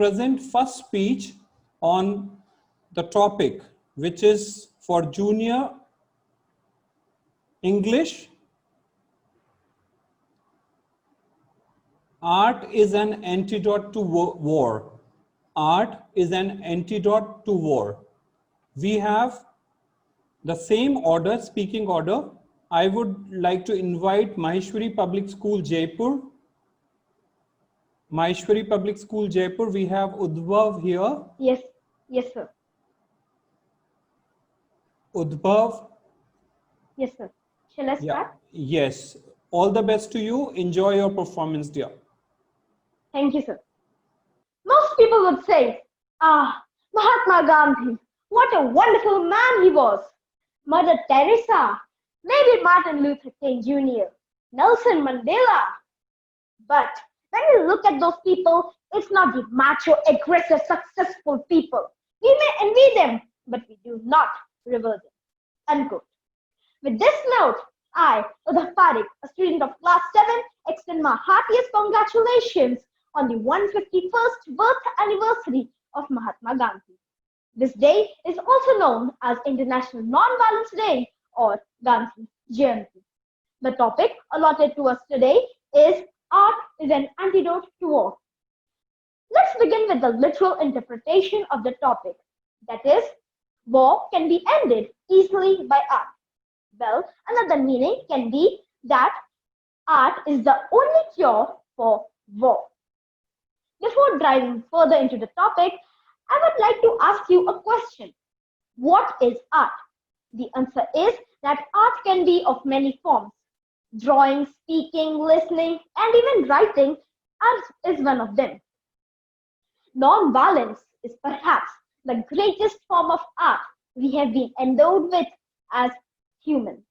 present first speech on the topic, which is for junior English. Art is an antidote to war. Art is an antidote to war. We have the same order, speaking order. I would like to invite Maheshwari Public School, Jaipur. Maheshwari Public School, Jaipur. We have Udbhav here. Yes, yes, sir. Udbhav. Yes, sir. Shall I start? Yeah. Yes. All the best to you. Enjoy your performance, dear. Thank you, sir. Most people would say, Mahatma Gandhi, what a wonderful man he was. Mother Teresa, maybe Martin Luther King Jr., Nelson Mandela. But when we look at those people, it's not the macho, aggressive, successful people. We may envy them, but we do not revere them. Unquote. With this note, I, Udah Parik, a student of class 7, extend my heartiest congratulations on the 151st birth anniversary of Mahatma Gandhi. This day is also known as International Non-Violence Day or Gandhi Jayanti. The topic allotted to us today is Art is an Antidote to War. Let's begin with the literal interpretation of the topic. That is, war can be ended easily by art. Well, another meaning can be that art is the only cure for war. Before diving further into the topic, I would like to ask you a question. What is art? The answer is that art can be of many forms. Drawing, speaking, listening, and even writing is one of them. Non-violence is perhaps the greatest form of art we have been endowed with as humans.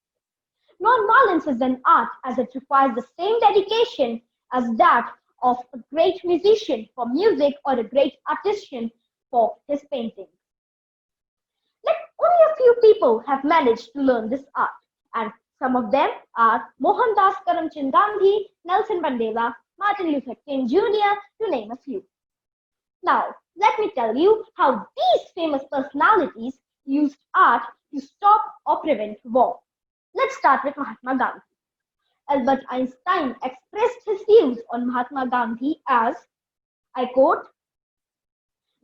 Non-violence is an art as it requires the same dedication as that of a great musician for music or a great artisan for his painting. Like only a few people have managed to learn this art, and some of them are Mohandas Karamchand Gandhi, Nelson Mandela, Martin Luther King Jr., to name a few. Now, let me tell you how these famous personalities used art to stop or prevent war. Let's start with Mahatma Gandhi. Albert Einstein expressed his views on Mahatma Gandhi as, I quote,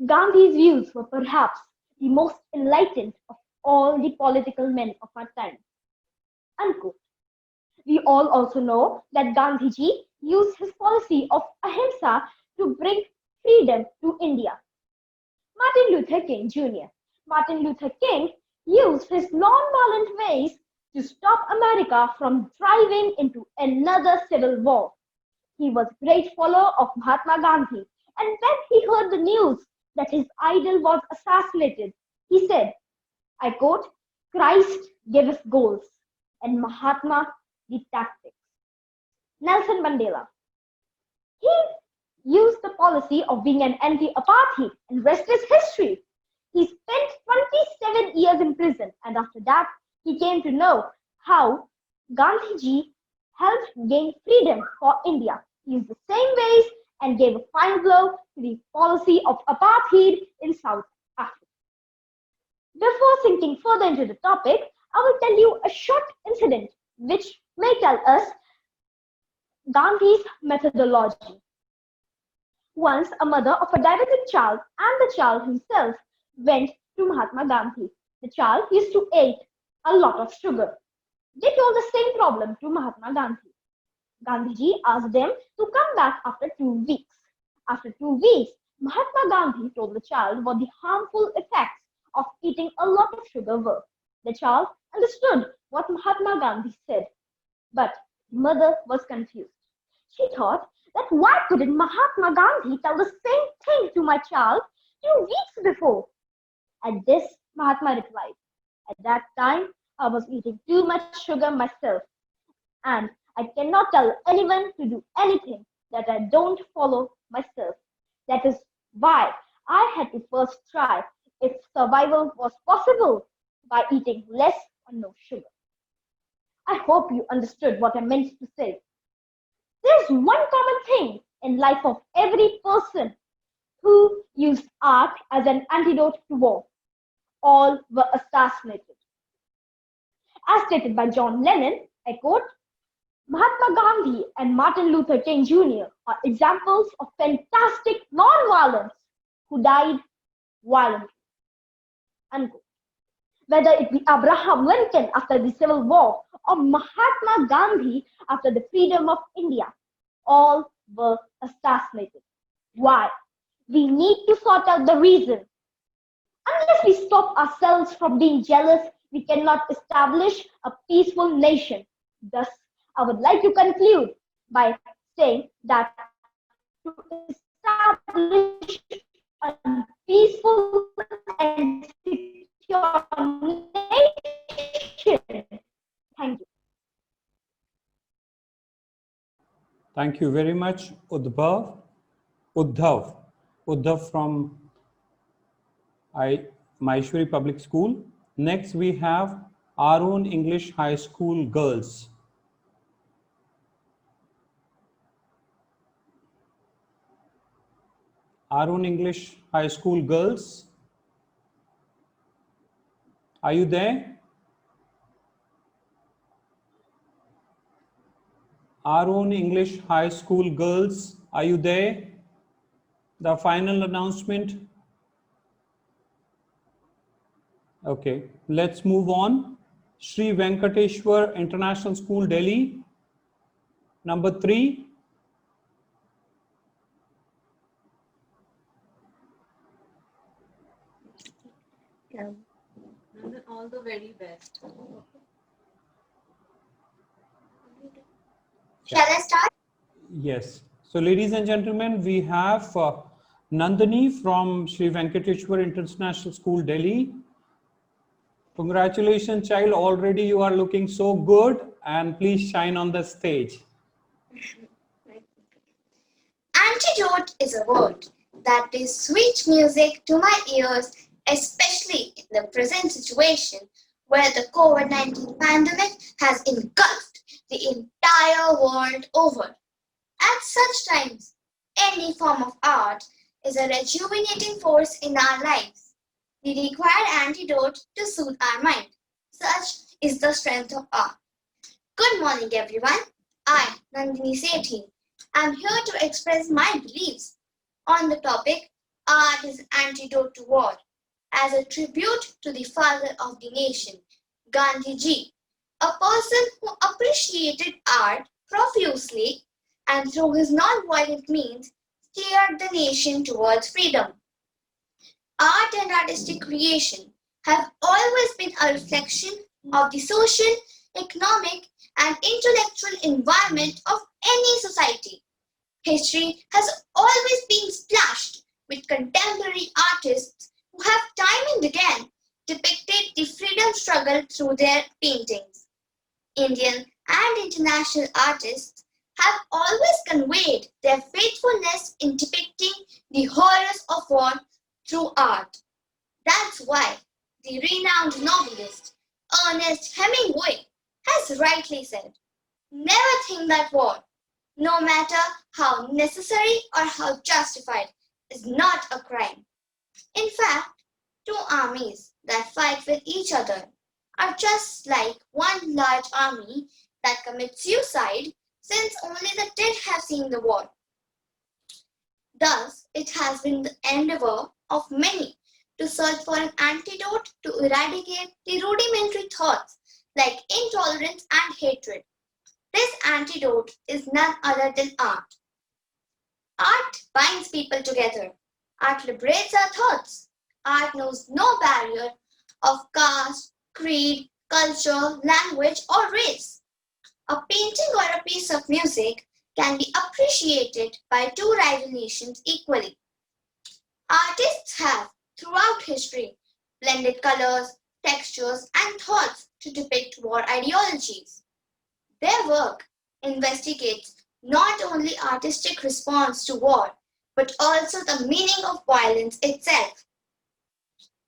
Gandhi's views were perhaps the most enlightened of all the political men of our time. Unquote. We all also know that Gandhiji used his policy of ahimsa to bring freedom to India. Martin Luther King Jr. Martin Luther King used his non-violent ways to stop America from driving into another civil war. He was a great follower of Mahatma Gandhi, and when he heard the news that his idol was assassinated, he said, I quote, Christ gave us goals, and Mahatma the tactics. Nelson Mandela. He used the policy of being an anti-apartheid, and rest is history. He spent 27 years in prison, and after that, he came to know how Gandhiji helped gain freedom for India. He used the same ways and gave a fine blow to the policy of apartheid in South Africa. Before sinking further into the topic, I will tell you a short incident which may tell us Gandhi's methodology. Once, a mother of a diabetic child and the child himself went to Mahatma Gandhi. The child used to eat a lot of sugar. They told the same problem to Mahatma Gandhi. Gandhiji asked them to come back after 2 weeks. After 2 weeks, Mahatma Gandhi told the child what the harmful effects of eating a lot of sugar were. The child understood what Mahatma Gandhi said, but the mother was confused. She thought that why couldn't Mahatma Gandhi tell the same thing to my child 2 weeks before? At this, Mahatma replied, at that time, I was eating too much sugar myself, and I cannot tell anyone to do anything that I don't follow myself. That is why I had to first try if survival was possible by eating less or no sugar. I hope you understood what I meant to say. There's one common thing in life of every person who used art as an antidote to war. All were assassinated. As stated by John Lennon, I quote, Mahatma Gandhi and Martin Luther King Jr. are examples of fantastic non-violence who died violently. Unquote. Whether it be Abraham Lincoln after the Civil War or Mahatma Gandhi after the freedom of India, all were assassinated. Why? We need to sort out the reason. Unless we stop ourselves from being jealous, we cannot establish a peaceful nation. Thus, I would like to conclude by saying that to establish a peaceful and secure nation. Thank you. Thank you very much, Uddhav. Uddhav from Maheshwari Public School. Next, we have Arun English High School Girls. Arun English High School Girls. Are you there? Arun English High School Girls, are you there? The final announcement. Okay, let's move on. Sri Venkateshwar International School, Delhi. Number 3. Yeah. All the very best. Shall I start? Yes. So, ladies and gentlemen, we have Nandini from Sri Venkateshwar International School, Delhi. Congratulations, child. Already you are looking so good, and please shine on the stage. Antidote is a word that is sweet music to my ears, especially in the present situation where the COVID-19 pandemic has engulfed the entire world over. At such times, any form of art is a rejuvenating force in our lives. We require antidote to soothe our mind. Such is the strength of art. Good morning, everyone. I, Nandini Sethi, am here to express my beliefs on the topic Art is Antidote to War as a tribute to the father of the nation, Gandhi Ji, a person who appreciated art profusely and through his non-violent means steered the nation towards freedom. Art and artistic creation have always been a reflection of the social, economic, and intellectual environment of any society. History has always been splashed with contemporary artists who have time and again depicted the freedom struggle through their paintings. Indian and international artists have always conveyed their faithfulness in depicting the horrors of war through art. That's why the renowned novelist Ernest Hemingway has rightly said, "Never think that war, no matter how necessary or how justified, is not a crime." In fact, two armies that fight with each other are just like one large army that commits suicide, since only the dead have seen the war. Thus, it has been the endeavor of many to search for an antidote to eradicate the rudimentary thoughts like intolerance and hatred. This antidote is none other than art. Art binds people together. Art liberates our thoughts. Art knows no barrier of caste, creed, culture, language, or race. A painting or a piece of music can be appreciated by two rival nations equally. Artists have, throughout history, blended colors, textures, and thoughts to depict war ideologies. Their work investigates not only artistic response to war, but also the meaning of violence itself.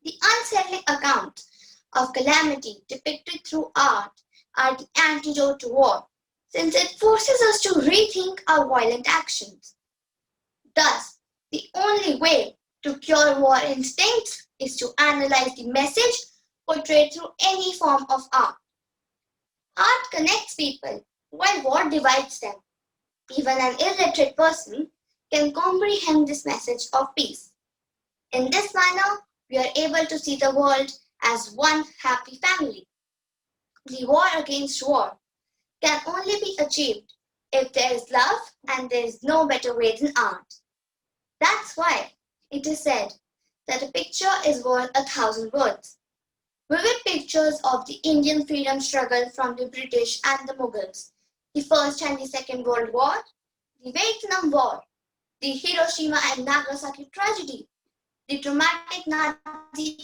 The unsettling accounts of calamity depicted through art are the antidote to war, since it forces us to rethink our violent actions. Thus, The only way to cure war instincts is to analyze the message portrayed through any form of art. Art connects people, while war divides them. Even an illiterate person can comprehend this message of peace. In this manner, we are able to see the world as one happy family. The war against war can only be achieved if there is love, and there is no better way than art. That's why it is said that a picture is worth 1,000 words. Vivid pictures of the Indian freedom struggle from the British and the Mughals, the First and the Second World War, the Vietnam War, the Hiroshima and Nagasaki tragedy, the traumatic Nazi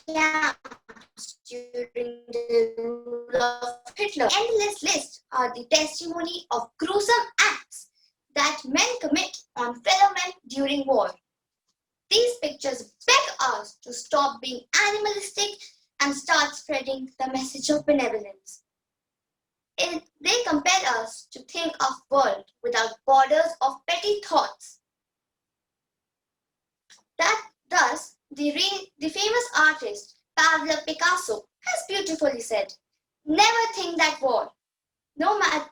camps during the rule of Hitler. Endless lists are the testimony of gruesome acts that men commit on fellow men during war. These pictures beg us to stop being animalistic and start spreading the message of benevolence. They compel us to think of world without borders of petty thoughts. Thus, the famous artist Pablo Picasso has beautifully said, "Never think that war. No matter,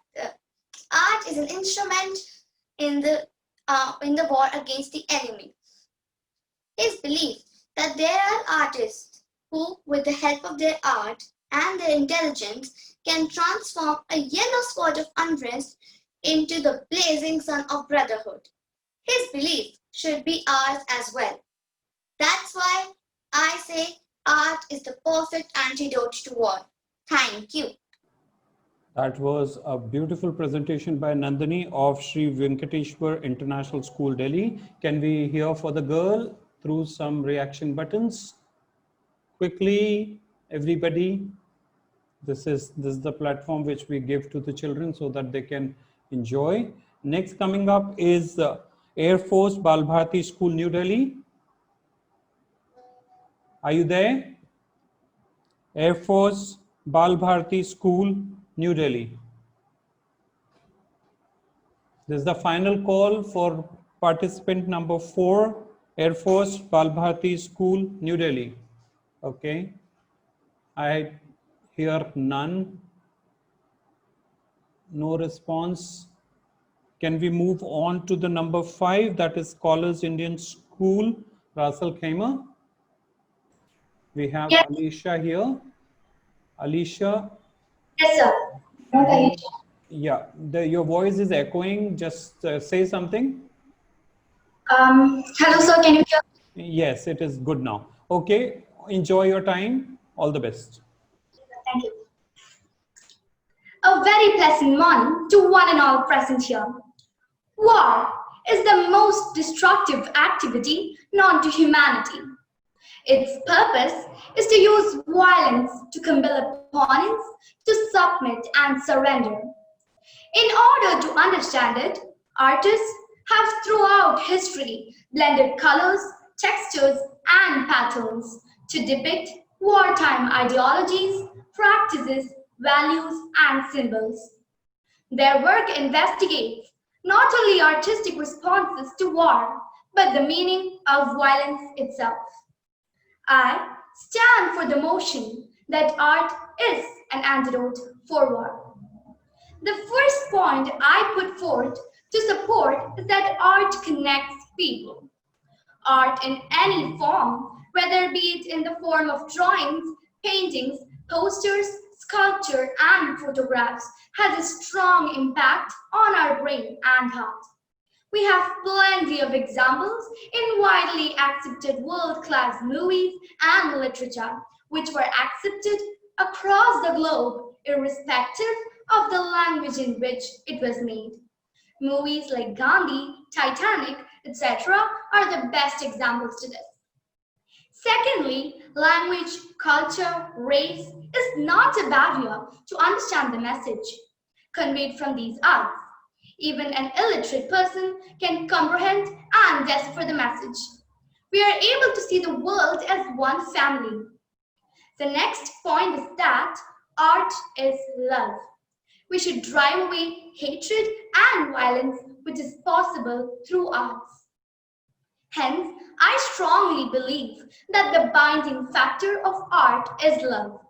art is an instrument in the war against the enemy." His belief that there are artists who, with the help of their art and their intelligence, can transform a yellow spot of unrest into the blazing sun of brotherhood. His belief should be ours as well. That's why I say art is the perfect antidote to war. Thank you. That was a beautiful presentation by Nandini of Sri Venkateshwar International School, Delhi. Can we hear for the girl through some reaction buttons? Quickly, everybody. This is the platform which we give to the children so that they can enjoy. Next coming up is Air Force Bal Bharati School, New Delhi. Are you there? Air Force Bal Bharati School, New Delhi. This is the final call for participant number 4, Air Force Bal Bharati School, New Delhi. Okay. I hear none. No response. Can we move on to the number 5, that is Scholars Indian School, Ras Al Khaimah? We have Yes. Alicia here. Alicia. Yes, sir. Not Alicia. Yeah, your voice is echoing. Just say something. Hello, sir. Can you hear? Yes, it is good now. Okay, enjoy your time. All the best. Thank you. A very pleasant morning to one and all present here. War is the most destructive activity known to humanity. Its purpose is to use violence to compel opponents to submit and surrender. In order to understand it, artists have throughout history blended colors, textures, and patterns to depict wartime ideologies, practices, values, and symbols. Their work investigates not only artistic responses to war, but the meaning of violence itself. I stand for the motion that art is an antidote for war. The first point I put forth to support is that art connects people. Art in any form, whether be it in the form of drawings, paintings, posters, sculpture, and photographs, has a strong impact on our brain and heart. We have plenty of examples in widely accepted world-class movies and literature, which were accepted across the globe, irrespective of the language in which it was made. Movies like Gandhi, Titanic, etc. are the best examples to this. Secondly, language, culture, race is not a barrier to understand the message conveyed from these arts. Even an illiterate person can comprehend and decipher the message. We are able to see the world as one family. The next point is that art is love. We should drive away hatred and violence, which is possible through arts. Hence, I strongly believe that the binding factor of art is love.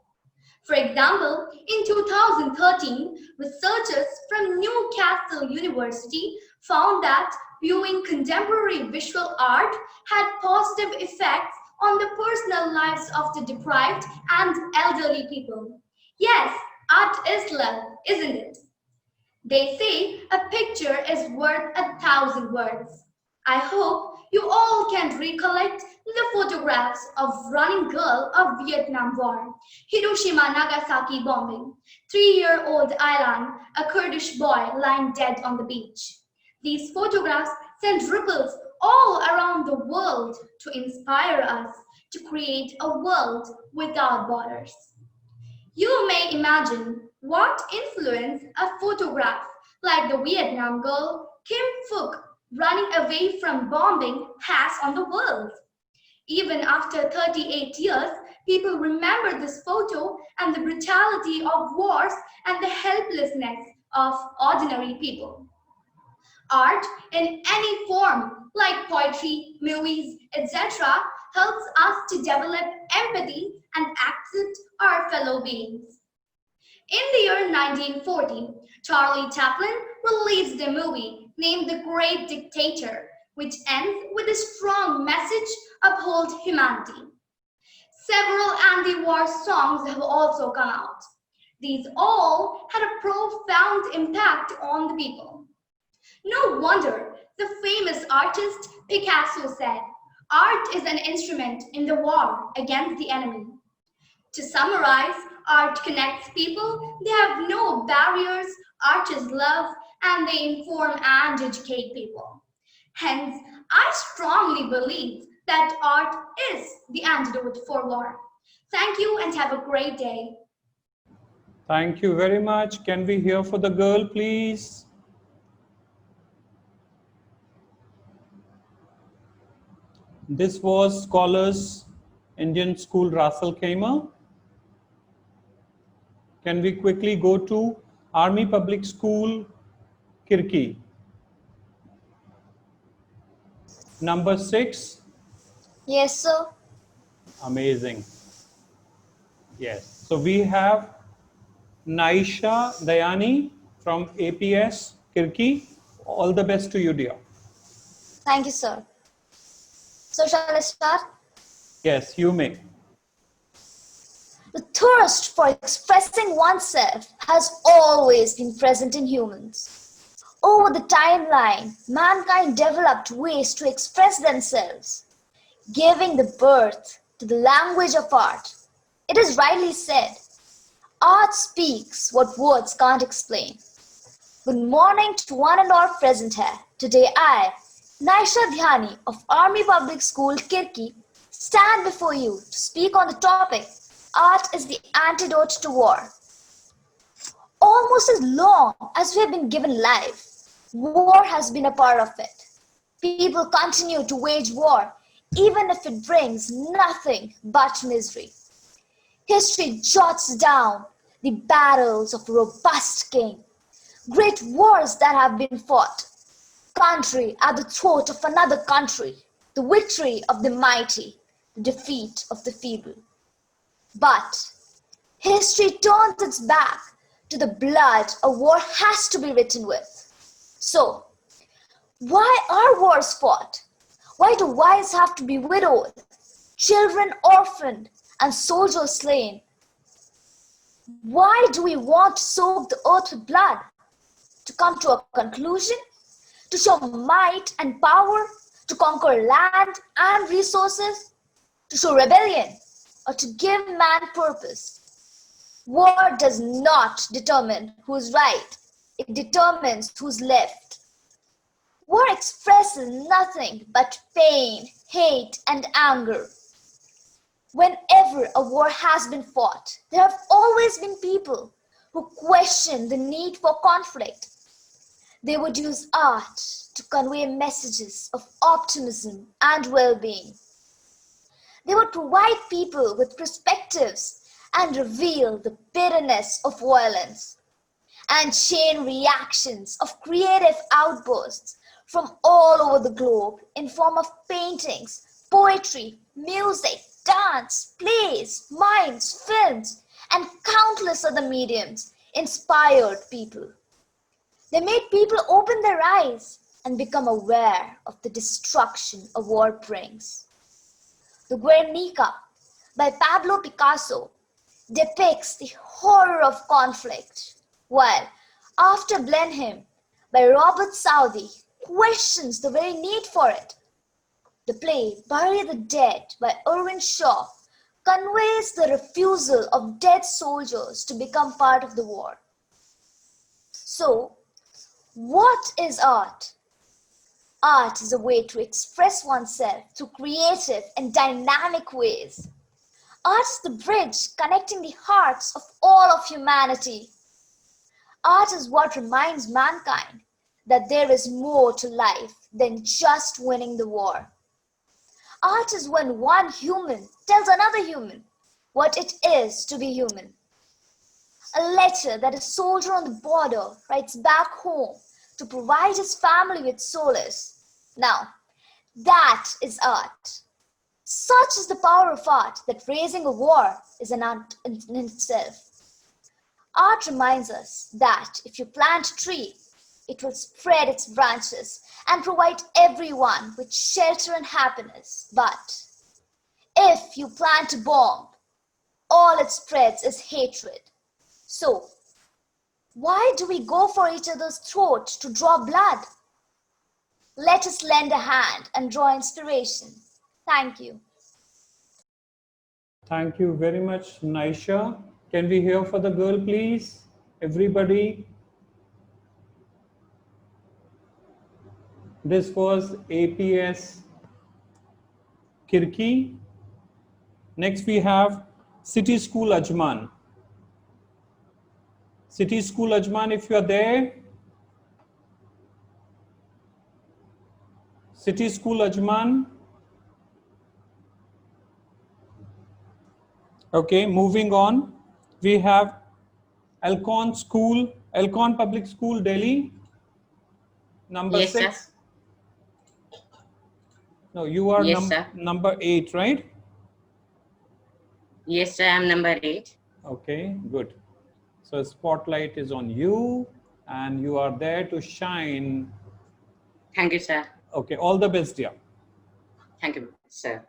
For example, in 2013, researchers from Newcastle University found that viewing contemporary visual art had positive effects on the personal lives of the deprived and elderly people. Yes, art is love, isn't it? They say a picture is worth 1,000 words. I hope you all can recollect the photographs of running girl of Vietnam War, Hiroshima Nagasaki bombing, 3-year-old Aylan, a Kurdish boy lying dead on the beach. These photographs send ripples all around the world to inspire us to create a world without borders. You may imagine what influence a photograph like the Vietnam girl Kim Phuc running away from bombing has on the world. Even after 38 years, people remember this photo and the brutality of wars and the helplessness of ordinary people. Art in any form, like poetry, movies, etc., helps us to develop empathy and accept our fellow beings. In the year 1940, Charlie Chaplin released a movie named The Great Dictator, which ends with a strong message: uphold humanity. Several anti-war songs have also come out. These all had a profound impact on the people. No wonder the famous artist Picasso said, "Art is an instrument in the war against the enemy." To summarize, art connects people, they have no barriers, artists love, and they inform and educate people. Hence, I strongly believe that art is the antidote for war. Thank you and have a great day. Thank you very much. Can we hear for the girl, please? This was Scholars Indian School Russell Khmer. Can we quickly go to Army Public School Kirki? Number 6. Yes, sir. Amazing. Yes. So we have Naisha Dayani from APS Kirki. All the best to you, dear. Thank you, sir. So shall I start? Yes, you may. The thirst for expressing oneself has always been present in humans. Over the timeline, mankind developed ways to express themselves, giving the birth to the language of art. It is rightly said, art speaks what words can't explain. Good morning to one and all present here. Today I, Naisha Dhyani of Army Public School Kirki, stand before you to speak on the topic, Art is the Antidote to War. Almost as long as we have been given life, war has been a part of it. People continue to wage war, even if it brings nothing but misery. History jots down the battles of a robust king, great wars that have been fought, country at the throat of another country, the victory of the mighty, the defeat of the feeble. But history turns its back to the blood a war has to be written with. So, why are wars fought? Why do wives have to be widowed, children orphaned, and soldiers slain? Why do we want to soak the earth with blood? To come to a conclusion? To show might and power? To conquer land and resources? To show rebellion? Or to give man purpose? War does not determine who's right. It determines who's left. War expresses nothing but pain, hate, and anger. Whenever a war has been fought, there have always been people who question the need for conflict. They would use art to convey messages of optimism and well-being. They would provide people with perspectives and reveal the bitterness of violence and chain reactions of creative outbursts from all over the globe in form of paintings, poetry, music, dance, plays, mimes, films, and countless other mediums inspired people. They made people open their eyes and become aware of the destruction a war brings. The Guernica by Pablo Picasso depicts the horror of conflict, while After Blenheim by Robert Southey questions the very need for it. The play Bury the Dead by Irwin Shaw conveys the refusal of dead soldiers to become part of the war. So, what is art? Art is a way to express oneself through creative and dynamic ways. Art is the bridge connecting the hearts of all of humanity. Art is what reminds mankind that there is more to life than just winning the war. Art is when one human tells another human what it is to be human. A letter that a soldier on the border writes back home to provide his family with solace. Now, that is art. Such is the power of art that raising a war is an art in itself. Art reminds us that if you plant a tree, it will spread its branches and provide everyone with shelter and happiness. But if you plant a bomb, all it spreads is hatred. So, why do we go for each other's throats to draw blood? Let us lend a hand and draw inspiration. Thank you. Thank you very much, Naisha. Can we hear for the girl, please? Everybody. This was APS Kirki. Next we have City School Ajman. City School Ajman, if you are there. City School Ajman. Okay, moving on. We have Alcon School, Alcon Public School, Delhi. Number Yes, 6. sir. No, you are Yes, sir. number 8, right? Yes, sir, I'm number 8. Okay, good. So spotlight is on you and you are there to shine. Thank you, sir. Okay, all the best, dear. Thank you, sir.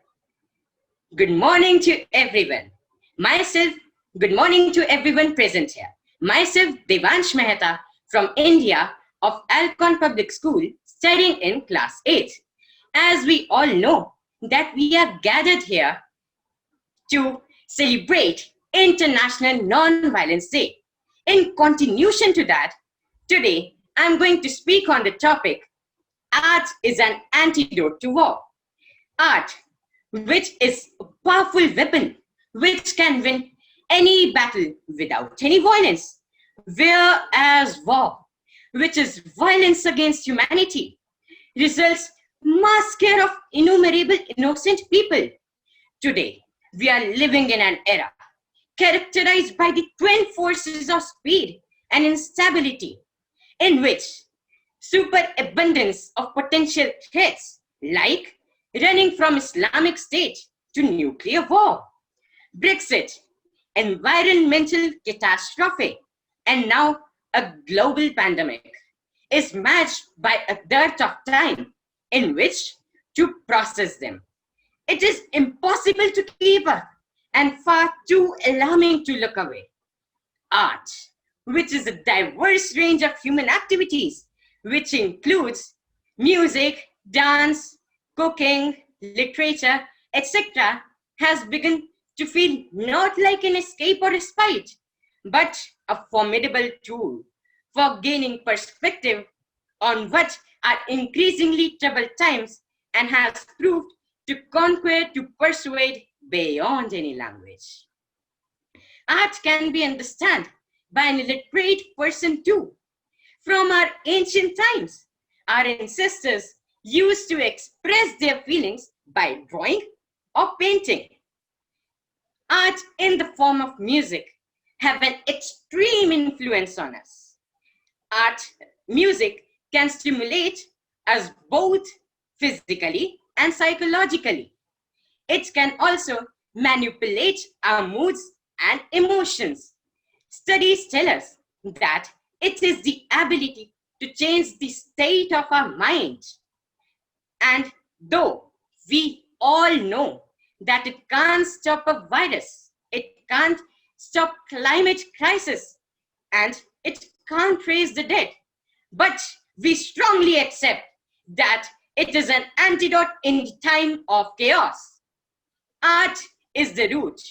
Good morning to everyone. Good morning to everyone present here. Myself, Devansh Mehta from India of Alcon Public School, studying in class 8. As we all know that we are gathered here to celebrate International Non-Violence Day. In continuation to that, today I'm going to speak on the topic, art is an antidote to war. Art, which is a powerful weapon, which can win any battle without any violence. Whereas war, which is violence against humanity, results mass care of innumerable innocent people. Today, we are living in an era characterized by the twin forces of speed and instability, in which superabundance of potential threats like running from Islamic State to nuclear war, Brexit, environmental catastrophe, and now a global pandemic is matched by a dearth of time in which to process them. It is impossible to keep up and far too alarming to look away. Art, which is a diverse range of human activities, which includes music, dance, cooking, literature, etc., has begun to feel not like an escape or respite, but a formidable tool for gaining perspective on what are increasingly troubled times and has proved to conquer, to persuade beyond any language. Art can be understood by an illiterate person too. From our ancient times, our ancestors used to express their feelings by drawing or painting. Art in the form of music have an extreme influence on us. Music can stimulate us both physically and psychologically. It can also manipulate our moods and emotions. Studies tell us that it is the ability to change the state of our mind. And though we all know that it can't stop a virus, it can't stop climate crisis, and it can't raise the dead, but we strongly accept that it is an antidote in the time of chaos. Art is the route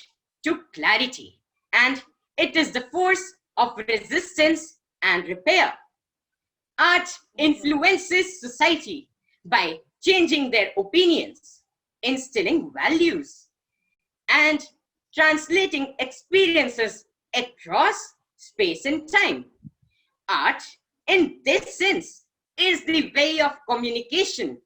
to clarity, and it is the force of resistance and repair. Art influences society by changing their opinions, instilling values, and translating experiences across space and time. Art, in this sense, is the way of communication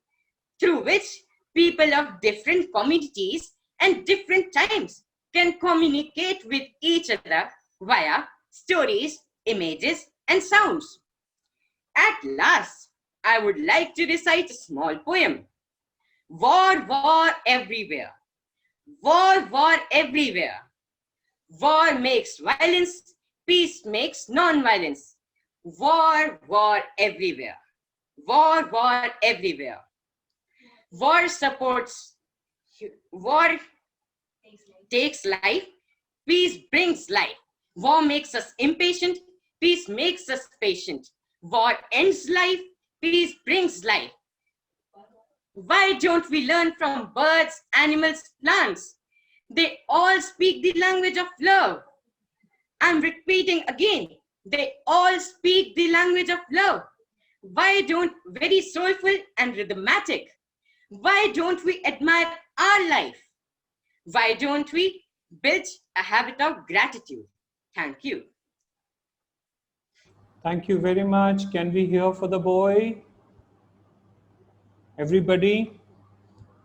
through which people of different communities and different times can communicate with each other via stories, images, and sounds. At last, I would like to recite a small poem. War, war everywhere. War, war everywhere. War makes violence, peace makes non-violence. War, war everywhere. War, war everywhere. War supports, war takes life, peace brings life. War makes us impatient, peace makes us patient. War ends life, peace brings life. Why don't we learn from birds, animals, plants? They all speak the language of love. I'm repeating again, they all speak the language of love. Why don't, very soulful and rhythmatic, why don't we admire our life? Why don't we build a habit of gratitude? Thank you. Thank you very much. Can we hear for the boy? Everybody,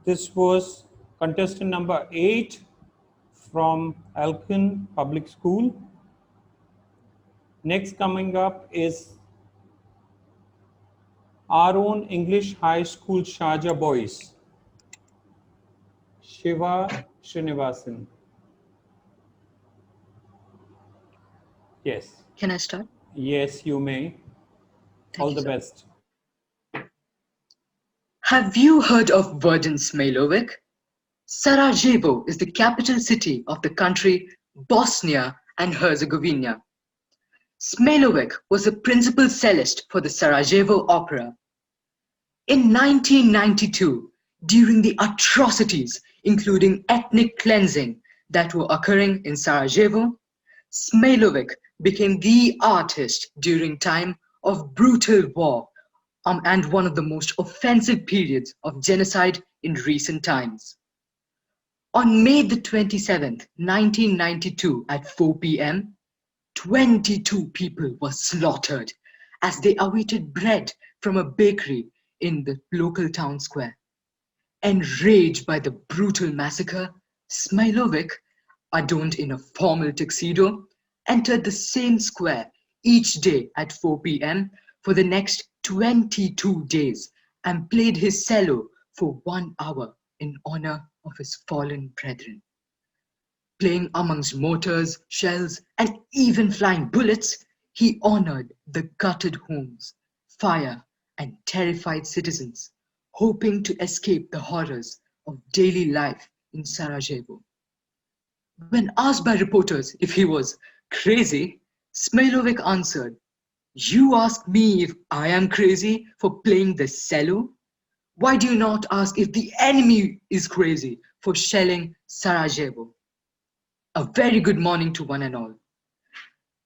this was contestant number 8 from Alkin Public School. Next coming up is our own English High School Sharjah boys, Shiva Srinivasan. Yes. Can I start? Yes, you may. All the best. Have you heard of Verden Smilovic? Sarajevo is the capital city of the country Bosnia and Herzegovina. Smilovic was the principal cellist for the Sarajevo Opera. In 1992, during the atrocities, including ethnic cleansing, that were occurring in Sarajevo, Smilovic became the artist during time of brutal war and one of the most offensive periods of genocide in recent times. On May the 27th, 1992 at 4 p.m., 22 people were slaughtered as they awaited bread from a bakery in the local town square. Enraged by the brutal massacre, Smilovic, adorned in a formal tuxedo, entered the same square each day at 4 p.m. for the next 22 days and played his cello for 1 hour in honor of his fallen brethren. Playing amongst mortars, shells, and even flying bullets, he honored the gutted homes, fire, and terrified citizens, hoping to escape the horrors of daily life in Sarajevo. When asked by reporters if he was crazy, Smilovic answered, "You ask me if I am crazy for playing the cello? Why do you not ask if the enemy is crazy for shelling Sarajevo?" A very good morning to one and all.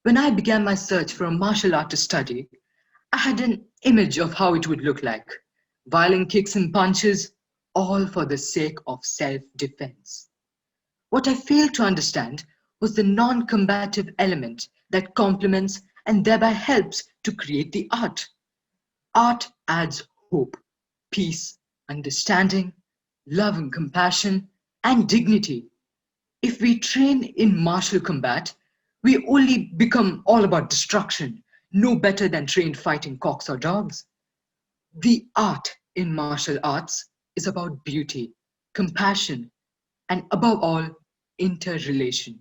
When I began my search for a martial art to study, I had an image of how it would look like. Violent kicks and punches, all for the sake of self-defense. What I failed to understand was the non-combative element that complements and thereby helps to create the art. Art adds hope, peace, understanding, love and compassion, and dignity. If we train in martial combat, we only become all about destruction, no better than trained fighting cocks or dogs. The art in martial arts is about beauty, compassion, and above all, interrelation.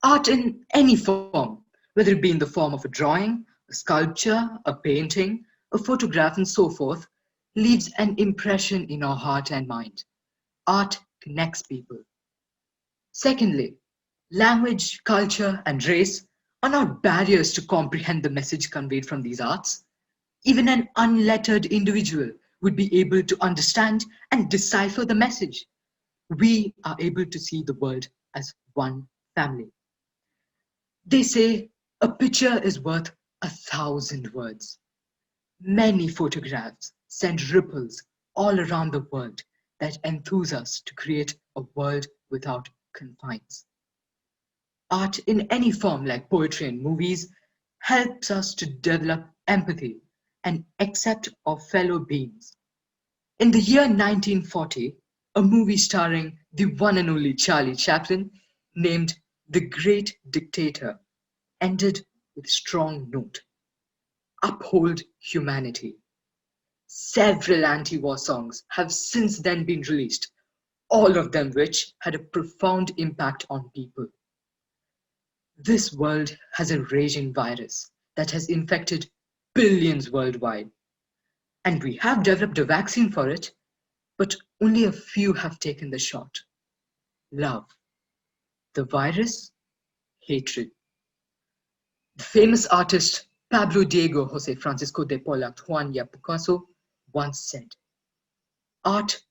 Art in any form, whether it be in the form of a drawing, a sculpture, a painting, a photograph, and so forth, leaves an impression in our heart and mind. Art connects people. Secondly, language, culture, and race are not barriers to comprehend the message conveyed from these arts. Even an unlettered individual would be able to understand and decipher the message. We are able to see the world as one family. They say a picture is worth 1,000 words. Many photographs send ripples all around the world that enthuse us to create a world without confines. Art in any form, like poetry and movies, helps us to develop empathy and accept our fellow beings. In the year 1940, a movie starring the one and only Charlie Chaplin, named The Great Dictator, ended with a strong note: uphold humanity. Several anti-war songs have since then been released, all of them which had a profound impact on people. This world has a raging virus that has infected billions worldwide, and we have developed a vaccine for it, but only a few have taken the shot. Love. The virus, hatred. The famous artist Pablo Diego José Francisco de Paula Juana Picasso once said, "Art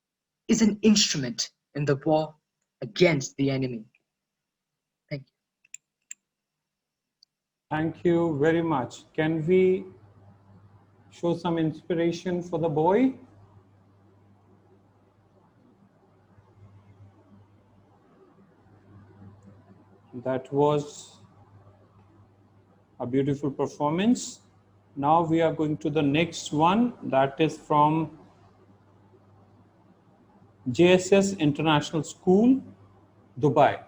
is an instrument in the war against the enemy." Thank you. Thank you very much. Can we show some inspiration for the boy? That was a beautiful performance. Now we are going to the next one, that is from JSS International School, Dubai.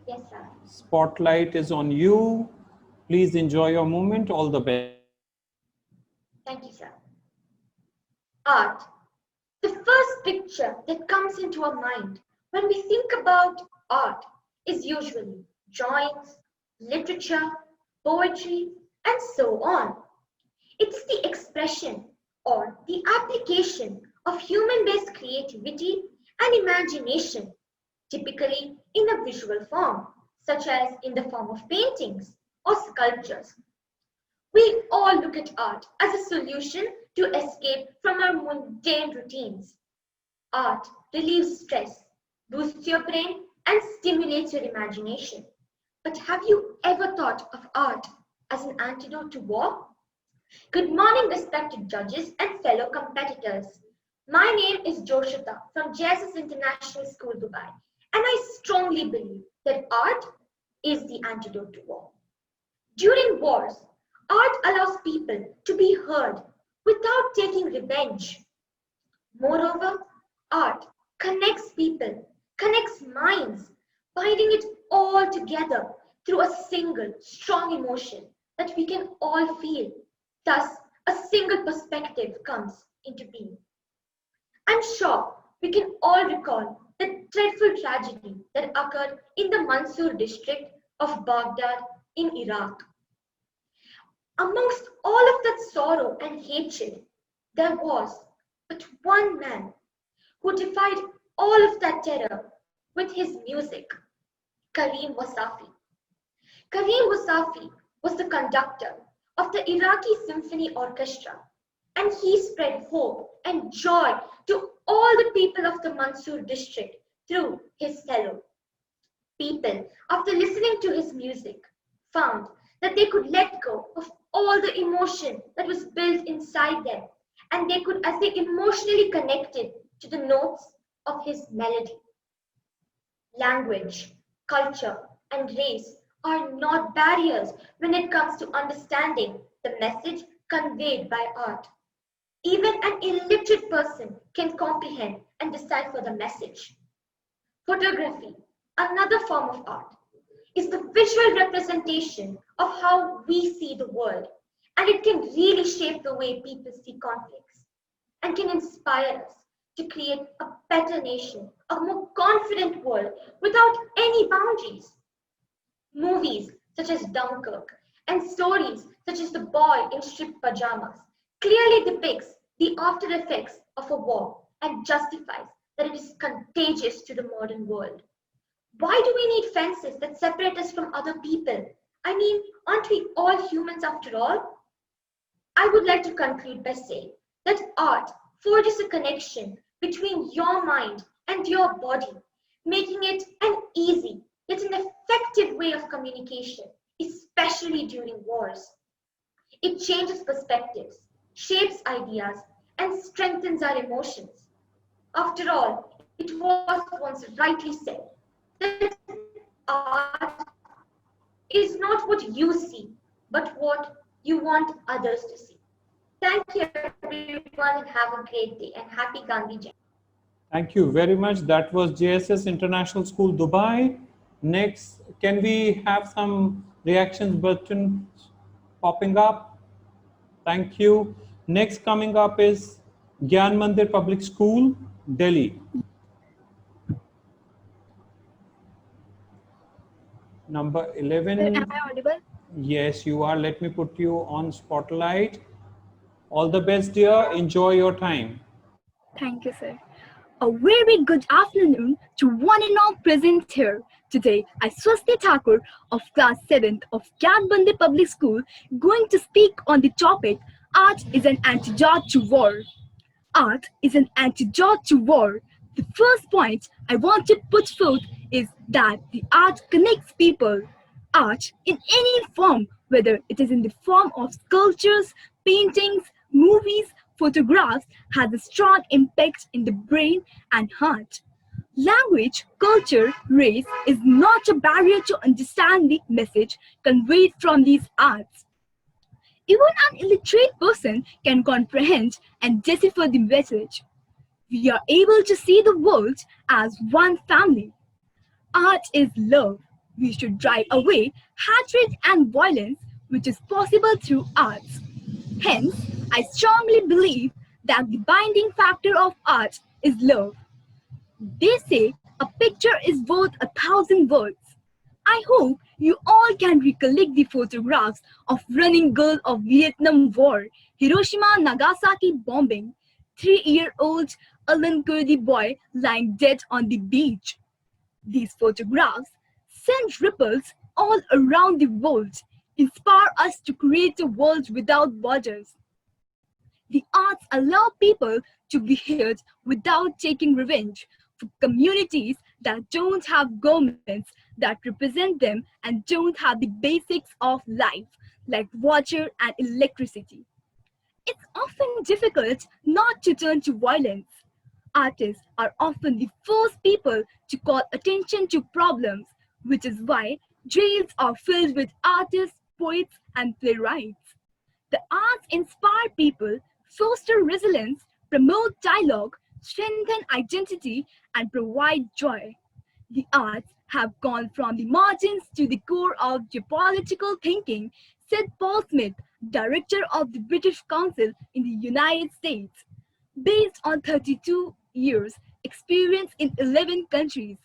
Yes, sir. Spotlight is on you. Please enjoy your moment. All the best. Thank you, sir. Art. The first picture that comes into our mind when we think about art is usually drawings, literature, poetry, and so on. It's the expression or the application of human-based creativity and imagination, typically in a visual form, such as in the form of paintings or sculptures. We all look at art as a solution to escape from our mundane routines. Art relieves stress, boosts your brain, and stimulates your imagination. But have you ever thought of art as an antidote to war? Good morning, respected judges and fellow competitors. My name is Joshita from JSS International School, Dubai, and I strongly believe that art is the antidote to war. During wars, art allows people to be heard without taking revenge. Moreover, art connects people, connects minds, binding it all together through a single strong emotion that we can all feel. Thus, a single perspective comes into being. I'm sure we can all recall the dreadful tragedy that occurred in the Mansour district of Baghdad in Iraq. Amongst all of that sorrow and hatred, there was but one man who defied all of that terror with his music, Karim Wasafi. Karim Wasafi was the conductor of the Iraqi Symphony Orchestra, and he spread hope and joy to all the people of the Mansour district through his cello. People, after listening to his music, found that they could let go of all the emotion that was built inside them, and they could, as they emotionally connected to the notes of his melody. Language, culture, and race are not barriers when it comes to understanding the message conveyed by art. Even an illiterate person can comprehend and decipher the message. Photography, another form of art, is the visual representation of how we see the world, and it can really shape the way people see conflicts and can inspire us to create a better nation, a more confident world without any boundaries. Movies such as Dunkirk and stories such as The Boy in Striped Pajamas clearly depicts the after effects of a war and justifies that it is contagious to the modern world. Why do we need fences that separate us from other people? I mean, aren't we all humans after all? I would like to conclude by saying that art forges a connection between your mind and your body, making it an easy yet an effective way of communication, especially during wars. It changes perspectives, shapes ideas, and strengthens our emotions. After all, it was once rightly said that art is not what you see, but what you want others to see. Thank you, everyone, and have a great day, and happy Gandhi Jayanti. Thank you very much. That was JSS International School, Dubai. Next, can we have some reactions buttons popping up? Thank you. Next coming up is Gyan Mandir Public School, Delhi. Number 11. Am I audible? Yes, you are. Let me put you on spotlight. All the best, dear. Enjoy your time. Thank you, sir. A very good afternoon to one and all present here. Today, I, Swasti Thakur of class 7th of Gyanbandi Public School, going to speak on the topic, Art is an Antidote to War. Art is an antidote to war. The first point I want to put forth is that the art connects people. Art in any form, whether it is in the form of sculptures, paintings, movies, photographs, has a strong impact in the brain and heart. Language, culture, race is not a barrier to understand the message conveyed from these arts. Even an illiterate person can comprehend and decipher the message. We are able to see the world as one family. Art is love. We should drive away hatred and violence, which is possible through arts. Hence, I strongly believe that the binding factor of art is love. They say a picture is worth 1,000 words. I hope you all can recollect the photographs of running girl of Vietnam War, Hiroshima Nagasaki bombing, 3-year-old Alan Kurdi boy lying dead on the beach. These photographs send ripples all around the world, inspire us to create a world without borders. The arts allow people to be heard without taking revenge for communities that don't have governments that represent them and don't have the basics of life, like water and electricity. It's often difficult not to turn to violence. Artists are often the first people to call attention to problems, which is why jails are filled with artists, poets, and playwrights. The arts inspire people, foster resilience, promote dialogue, strengthen identity, and provide joy. The arts have gone from the margins to the core of geopolitical thinking, said Paul Smith, director of the British Council in the United States. Based on 32 years experience in 11 countries,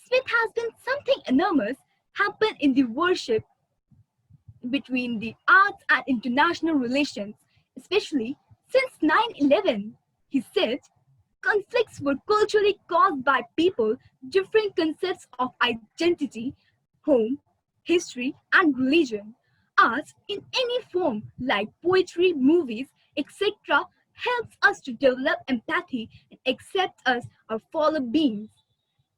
Smith has been something enormous happen in the worship between the arts and international relations, especially since 9/11. He said, conflicts were culturally caused by people different concepts of identity, home, history, and religion. Art in any form like poetry, movies, etc. helps us to develop empathy and accept us our fellow beings.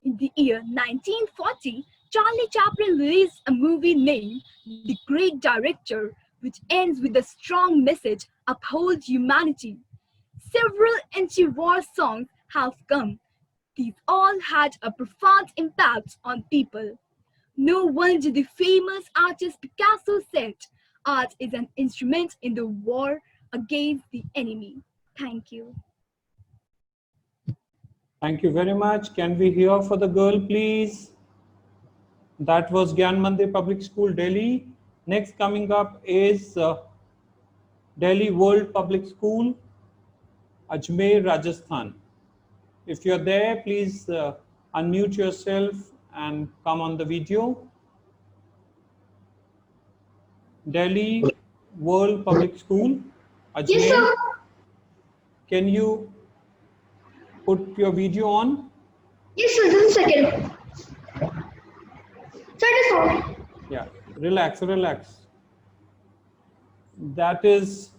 In the year 1940, Charlie Chaplin released a movie named The Great Director, which ends with a strong message, uphold humanity. Several anti-war songs have come. These all had a profound impact on people. No wonder the famous artist Picasso said, art is an instrument in the war against the enemy. Thank you. Thank you very much. Can we hear for the girl, please? That was Gyan Mandir Public School, Delhi. Next coming up is Delhi World Public School, Ajmer, Rajasthan. If you're there, please unmute yourself and come on the video. Delhi World Public School, Ajmer. Yes, sir. Can you put your video on? Yes, sir. Just a second. Sir, it is on. Yeah, relax, relax. That is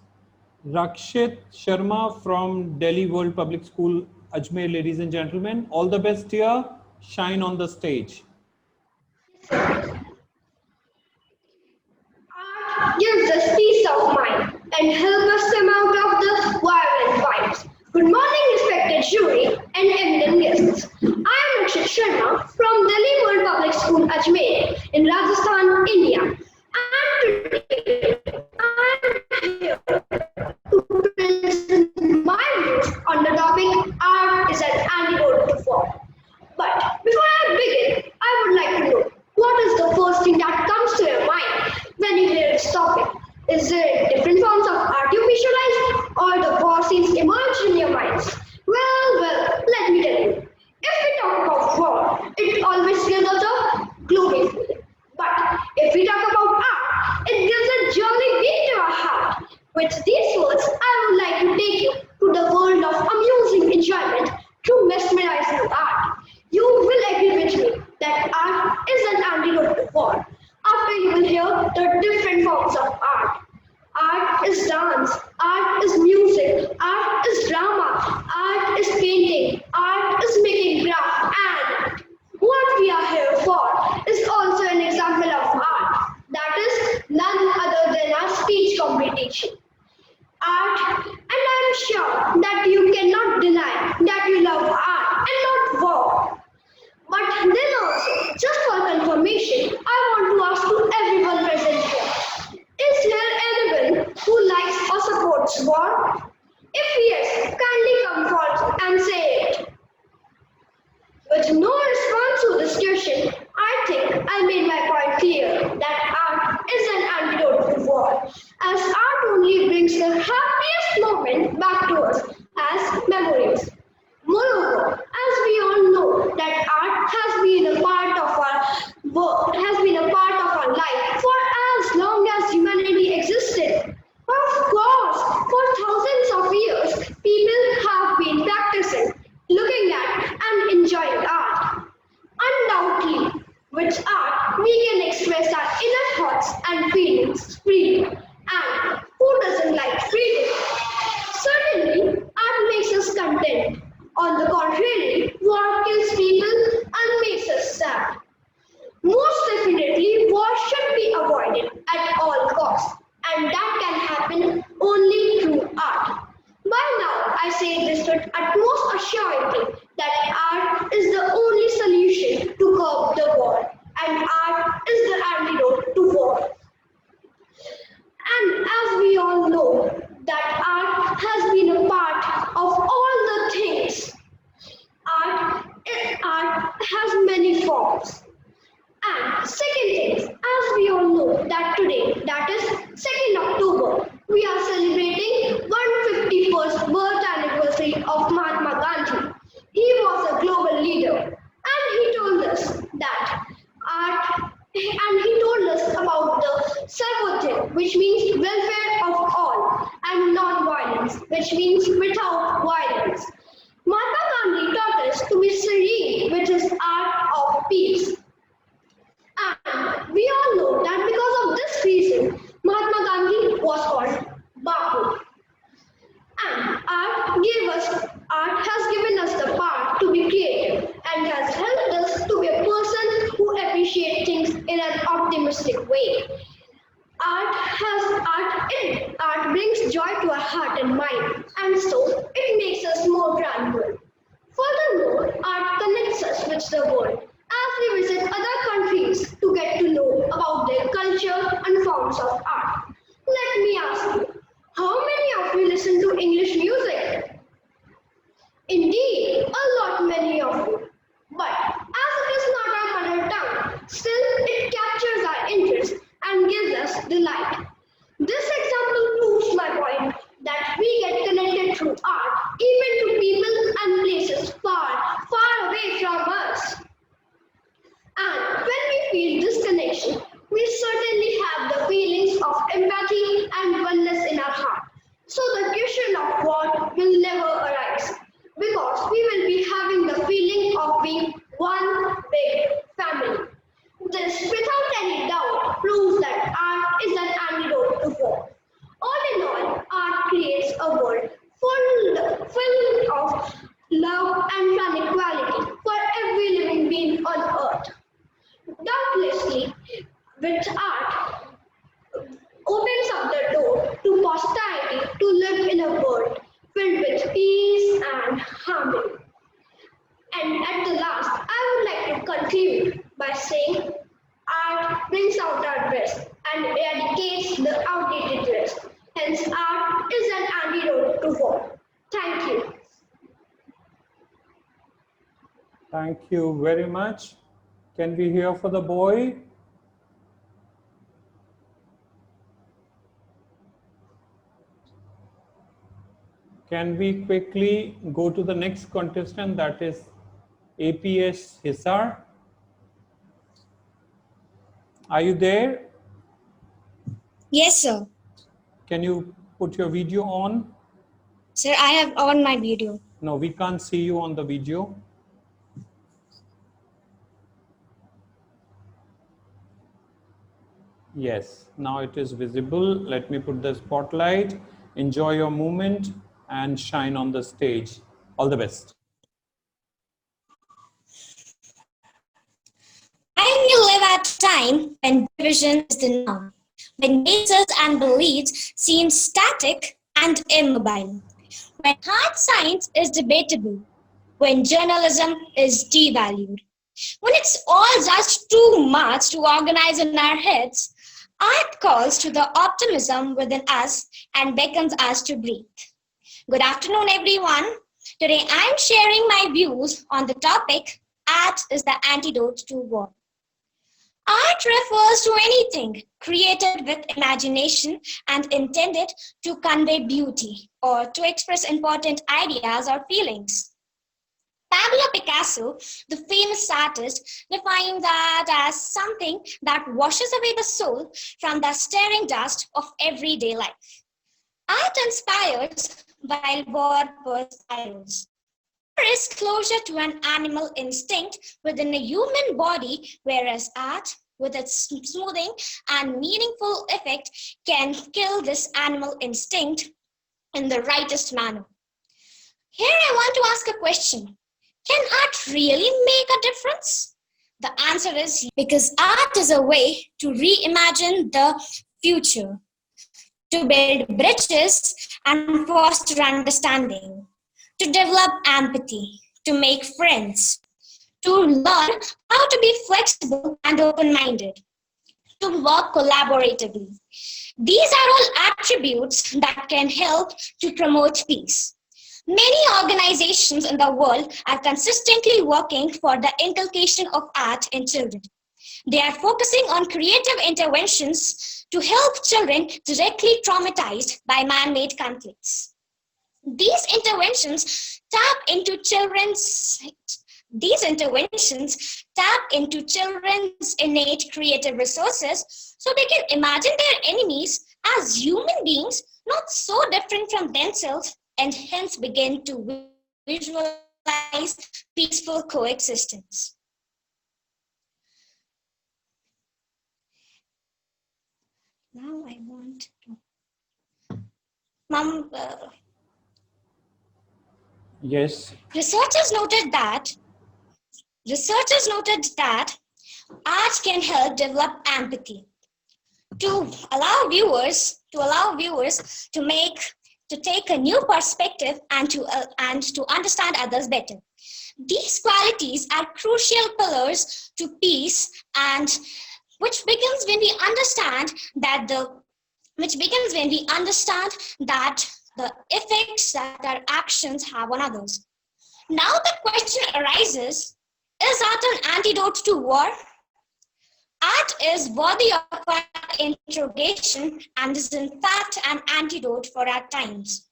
Rakshit Sharma from Delhi World Public School, Ajmer, ladies and gentlemen. All the best here. Shine on the stage. Art gives us peace of mind and help us come out of the violent vibes. Good morning, respected jury and eminent guests. I am Rakshit Sharma from Delhi World Public School, Ajmer, in Rajasthan, India. And today, I am here to present my views on the topic art is an antidote to war. But before I begin, I would like to know what is the first thing that comes to your mind when you hear this topic? Is there different forms of art you visualize, or the war scenes emerge in your minds? Well, let me tell you. If we talk about war, it always gives us a gloomy feeling. But if we talk about art, it gives a jolly beat to our heart. With these words, I would like to take you to the world of amusing enjoyment through mesmerizing art. You will agree with me that art is an antidote to war. After you will hear the different forms of art. Art is dance, art is music, art is drama, art is painting, art is making graph, and what we are here for is also an example of art. That is none other than a speech competition. Art, and I am sure that you cannot deny that you love art and not war. But then also, just for confirmation, I want to ask to everyone present here. Is there anyone who likes or supports war? If yes, kindly come forward and say it. With no response to this question, I think I made my point clear that art is an antidote to war, as art only brings the happiest moment back to us as memories. Moreover, as we all know that art has been a part of our life for as long as humanity existed. Of course, for thousands of years, people have been practicing, looking at and enjoying art. Undoubtedly, with art, we can express our inner thoughts and feelings freely. And who doesn't like freedom? Certainly, art makes us content. On the contrary, war kills people and makes us sad. Most definitely, war should be avoided at all costs, and that can happen only through art. By now, I say this with utmost assurity that art is the only solution to curb the war, and art is the antidote to war. And as we all know, that art has been a part of all the things. Art has many forms. And second thing, as we all know that today, that is 2nd October, we are celebrating 151st birth anniversary of Mahatma Gandhi. He was a global leader, and he told us that art, and he told us about the Sarvotrim, which means welfare of all, and non-violence, which means without violence. Mahatma Gandhi taught us to be serene with his art of peace. And we all know that because of this reason, Mahatma Gandhi was called Bapu. And art has given us the power to be creative and has helped us to be a person who appreciates things in an optimistic way. Art brings joy to our heart and mind, and so it makes us more tranquil. Furthermore, art connects us with the world. As we visit feeling of being one big family. This, without any doubt, proves that art is an antidote to war. All in all, art creates a world full of love and tranquility for every living being on earth. Doubtlessly, with art, opens up the door to posterity to live in a world filled with peace and harmony. And at the last, I would like to conclude by saying art brings out our best and eradicates the outdated dress. Hence, art is an antidote to war. Thank you. Thank you very much. Can we hear for the boy? Can we quickly go to the next contestant, that is APS Hisar? Are you there? Yes, sir. Can you put your video on? Sir, I have on my video. No, we can't see you on the video. Yes, now it is visible. Let me put the spotlight. Enjoy your moment and shine on the stage. All the best. I live at a time when division is the norm, when natures and beliefs seem static and immobile, when hard science is debatable, when journalism is devalued, when it's all just too much to organize in our heads. Art calls to the optimism within us and beckons us to breathe. Good afternoon, everyone. Today I'm sharing my views on the topic, art is the antidote to war. Art refers to anything created with imagination and intended to convey beauty or to express important ideas or feelings. Pablo Picasso, the famous artist, defined that as something that washes away the soul from the staring dust of everyday life. Art inspires while war perspires. There is closure to an animal instinct within a human body, whereas art, with its smoothing and meaningful effect, can kill this animal instinct in the rightest manner. Here I want to ask a question. Can art really make a difference? The answer is yes, because art is a way to reimagine the future, to build bridges and foster understanding, to develop empathy, to make friends, to learn how to be flexible and open-minded, to work collaboratively. These are all attributes that can help to promote peace. Many organizations in the world are consistently working for the inculcation of art in children. They are focusing on creative interventions to help children directly traumatized by man-made conflicts. These interventions tap into children's innate creative resources so they can imagine their enemies as human beings not so different from themselves, and hence begin to visualize peaceful coexistence. Now I want to... Yes. Researchers noted that art can help develop empathy, to allow viewers to take a new perspective and to understand others better. These qualities are crucial pillars to peace, and which begins when we understand that the effects that our actions have on others. Now the question arises, is art an antidote to war? Art is worthy of our interrogation and is in fact an antidote for our times.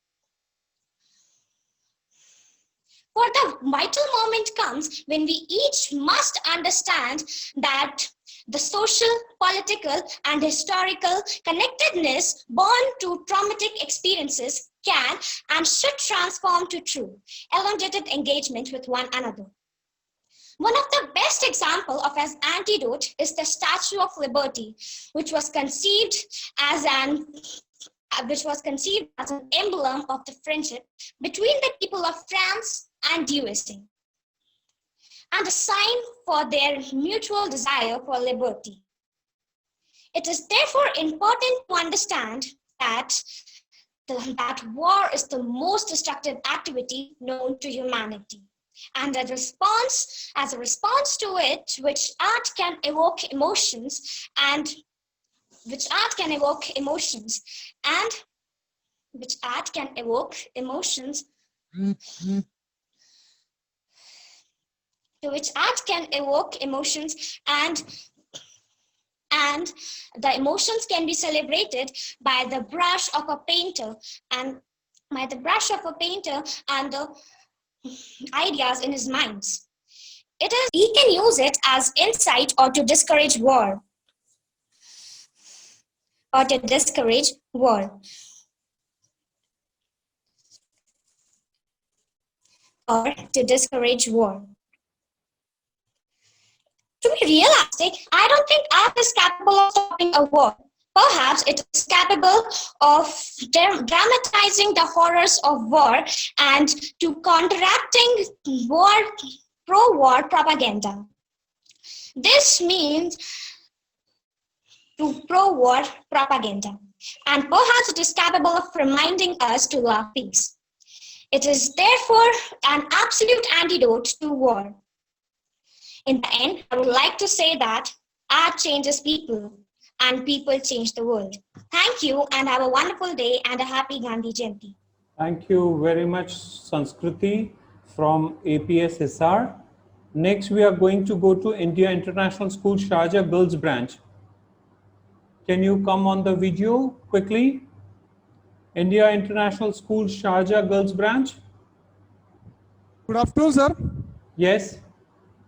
For the vital moment comes when we each must understand that the social, political, and historical connectedness born to traumatic experiences can and should transform to true, elongated engagement with one another. One of the best example of an antidote is the Statue of Liberty, which was conceived as an emblem of the friendship between the people of France and USA, and a sign for their mutual desire for liberty. It is therefore important to understand that war is the most destructive activity known to humanity. And as a response to it, which art can evoke emotions and the emotions can be celebrated by the brush of a painter and the ideas in his minds. He can use it as insight or to discourage war. To be realistic, I don't think art is capable of stopping a war. Perhaps it is capable of dramatizing the horrors of war and to counteracting pro-war propaganda. This means to pro-war propaganda, and perhaps it is capable of reminding us to love peace. It is therefore an absolute antidote to war. In the end, I would like to say that art changes people and people change the world. Thank you and have a wonderful day and a happy Gandhi Jayanti. Thank you very much, Sanskriti from APS Hisar. Next, we are going to go to India International School, Sharjah Girls Branch. Can you come on the video quickly? India International School, Sharjah Girls Branch. Good afternoon, sir. Yes.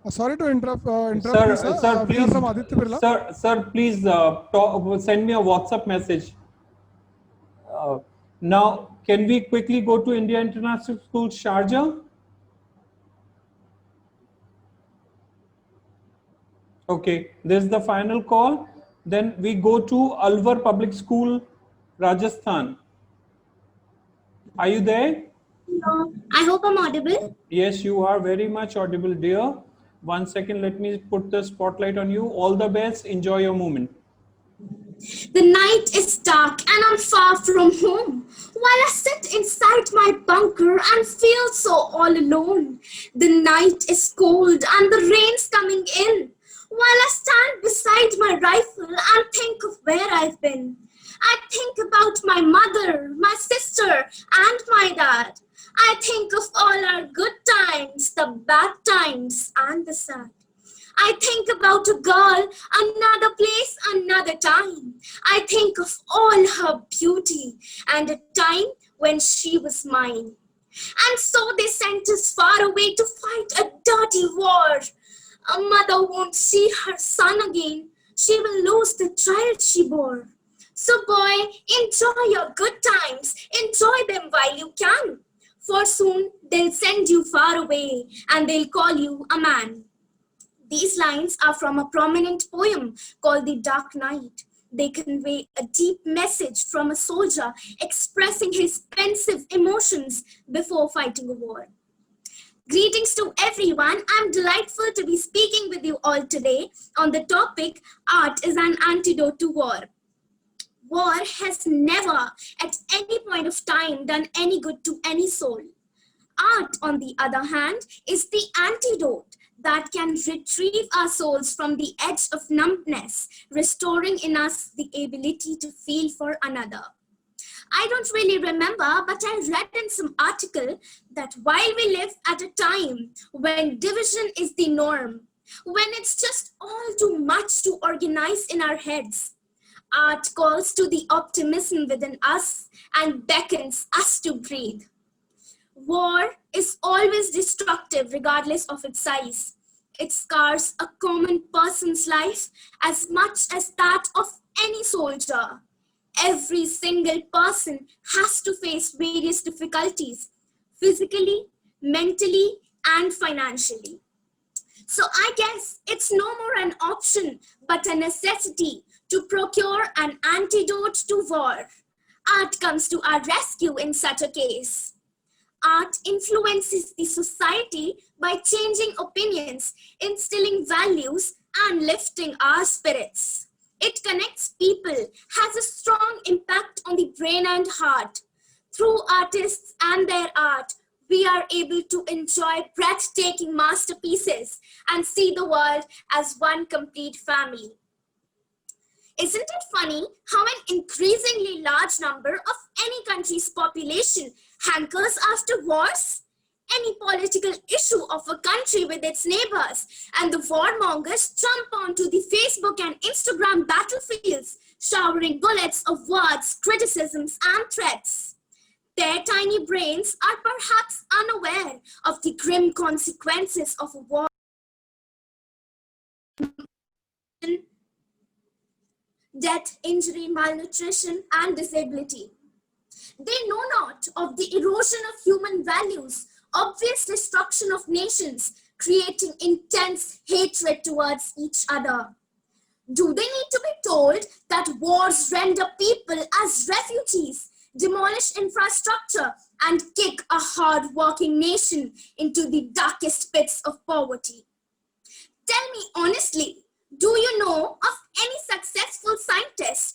Sorry to interrupt you, sir. Sir, We are please, from Aditya Birla. sir, please send me a WhatsApp message. Now, can we quickly go to India International School, Sharjah? Okay, this is the final call. Then we go to Alwar Public School, Rajasthan. Are you there? No, I hope I'm audible. Yes, you are very much audible, dear. 1 second, let me put the spotlight on you. All the best. Enjoy your moment. The night is dark and I'm far from home. While I sit inside my bunker and feel so all alone. The night is cold and the rain's coming in. While I stand beside my rifle and think of where I've been. I think about my mother, my sister, and my dad. I think of all our good times, the bad times, and the sad. I think about a girl, another place, another time. I think of all her beauty and a time when she was mine. And so they sent us far away to fight a dirty war. A mother won't see her son again. She will lose the child she bore. So boy, enjoy your good times. Enjoy them while you can. For soon they'll send you far away and they'll call you a man. These lines are from a prominent poem called The Dark Night. They convey a deep message from a soldier expressing his pensive emotions before fighting a war. Greetings to everyone. I'm delightful to be speaking with you all today on the topic, Art is an Antidote to War. War has never, at any point of time, done any good to any soul. Art, on the other hand, is the antidote that can retrieve our souls from the edge of numbness, restoring in us the ability to feel for another. I don't really remember, but I read in some article that while we live at a time when division is the norm, when it's just all too much to organize in our heads, art calls to the optimism within us and beckons us to breathe. War is always destructive regardless of its size. It scars a common person's life as much as that of any soldier. Every single person has to face various difficulties, physically, mentally, and financially. So I guess it's no more an option, but a necessity to procure an antidote to war. Art comes to our rescue in such a case. Art influences the society by changing opinions, instilling values, and lifting our spirits. It connects people, has a strong impact on the brain and heart. Through artists and their art, we are able to enjoy breathtaking masterpieces and see the world as one complete family. Isn't it funny how an increasingly large number of any country's population hankers after wars? Any political issue of a country with its neighbors, and the warmongers jump onto the Facebook and Instagram battlefields, showering bullets of words, criticisms, and threats. Their tiny brains are perhaps unaware of the grim consequences of a war. Death, injury, malnutrition, and disability. They know not of the erosion of human values, obvious destruction of nations, creating intense hatred towards each other. Do they need to be told that wars render people as refugees, demolish infrastructure, and kick a hard-working nation into the darkest pits of poverty? Tell me honestly, do you know of any successful scientist,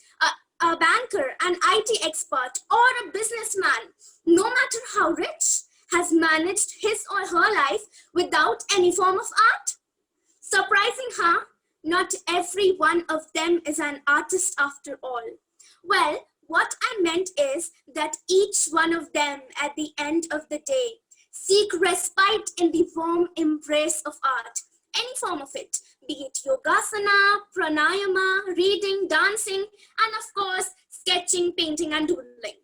a banker, an IT expert, or a businessman, no matter how rich, has managed his or her life without any form of art? Surprising, huh? Not every one of them is an artist after all. Well, what I meant is that each one of them at the end of the day seek respite in the warm embrace of art, any form of it, be it yogasana, pranayama, reading, dancing, and of course, sketching, painting, and doodling.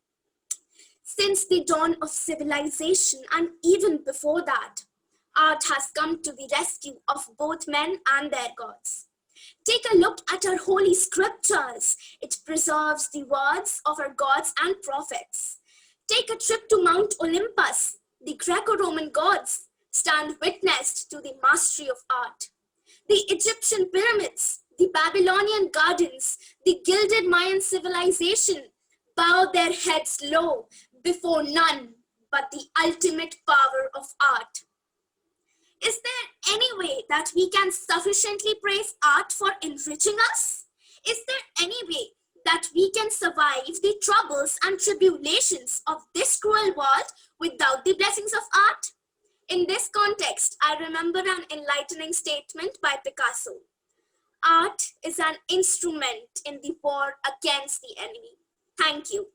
Since the dawn of civilization, and even before that, art has come to the rescue of both men and their gods. Take a look at our holy scriptures. It preserves the words of our gods and prophets. Take a trip to Mount Olympus. The Greco-Roman gods stand witness to the mastery of art. The Egyptian pyramids, the Babylonian gardens, the gilded Mayan civilization bow their heads low before none but the ultimate power of art. Is there any way that we can sufficiently praise art for enriching us? Is there any way that we can survive the troubles and tribulations of this cruel world without the blessings of art? In this context, I remember an enlightening statement by Picasso. Art is an instrument in the war against the enemy. Thank you.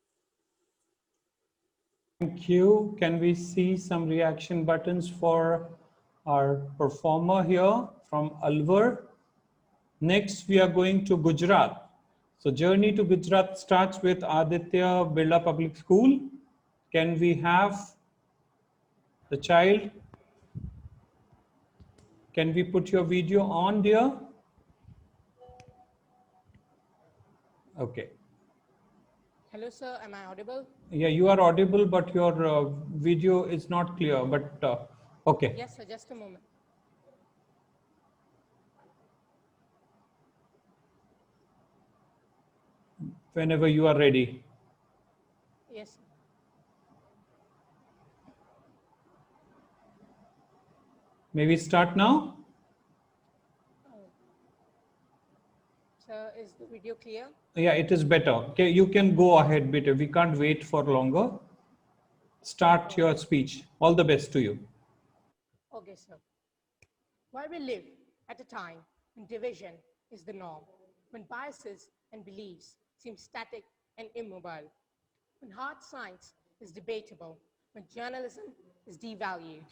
Thank you. Can we see some reaction buttons for our performer here from Alwar? Next, we are going to Gujarat. So journey to Gujarat starts with Aditya Birla Public School. Can we have the child? Can we put your video on, dear? Okay. Hello, sir. Am I audible? Yeah, you are audible, but your video is not clear. But okay. Yes, sir. Just a moment. Whenever you are ready. Yes, sir. Maybe start now. Sir, is the video clear? Yeah, it is better. Okay, you can go ahead, better. We can't wait for longer. Start your speech. All the best to you. Okay, sir. While we live at a time when division is the norm, when biases and beliefs seem static and immobile, when hard science is debatable, when journalism is devalued.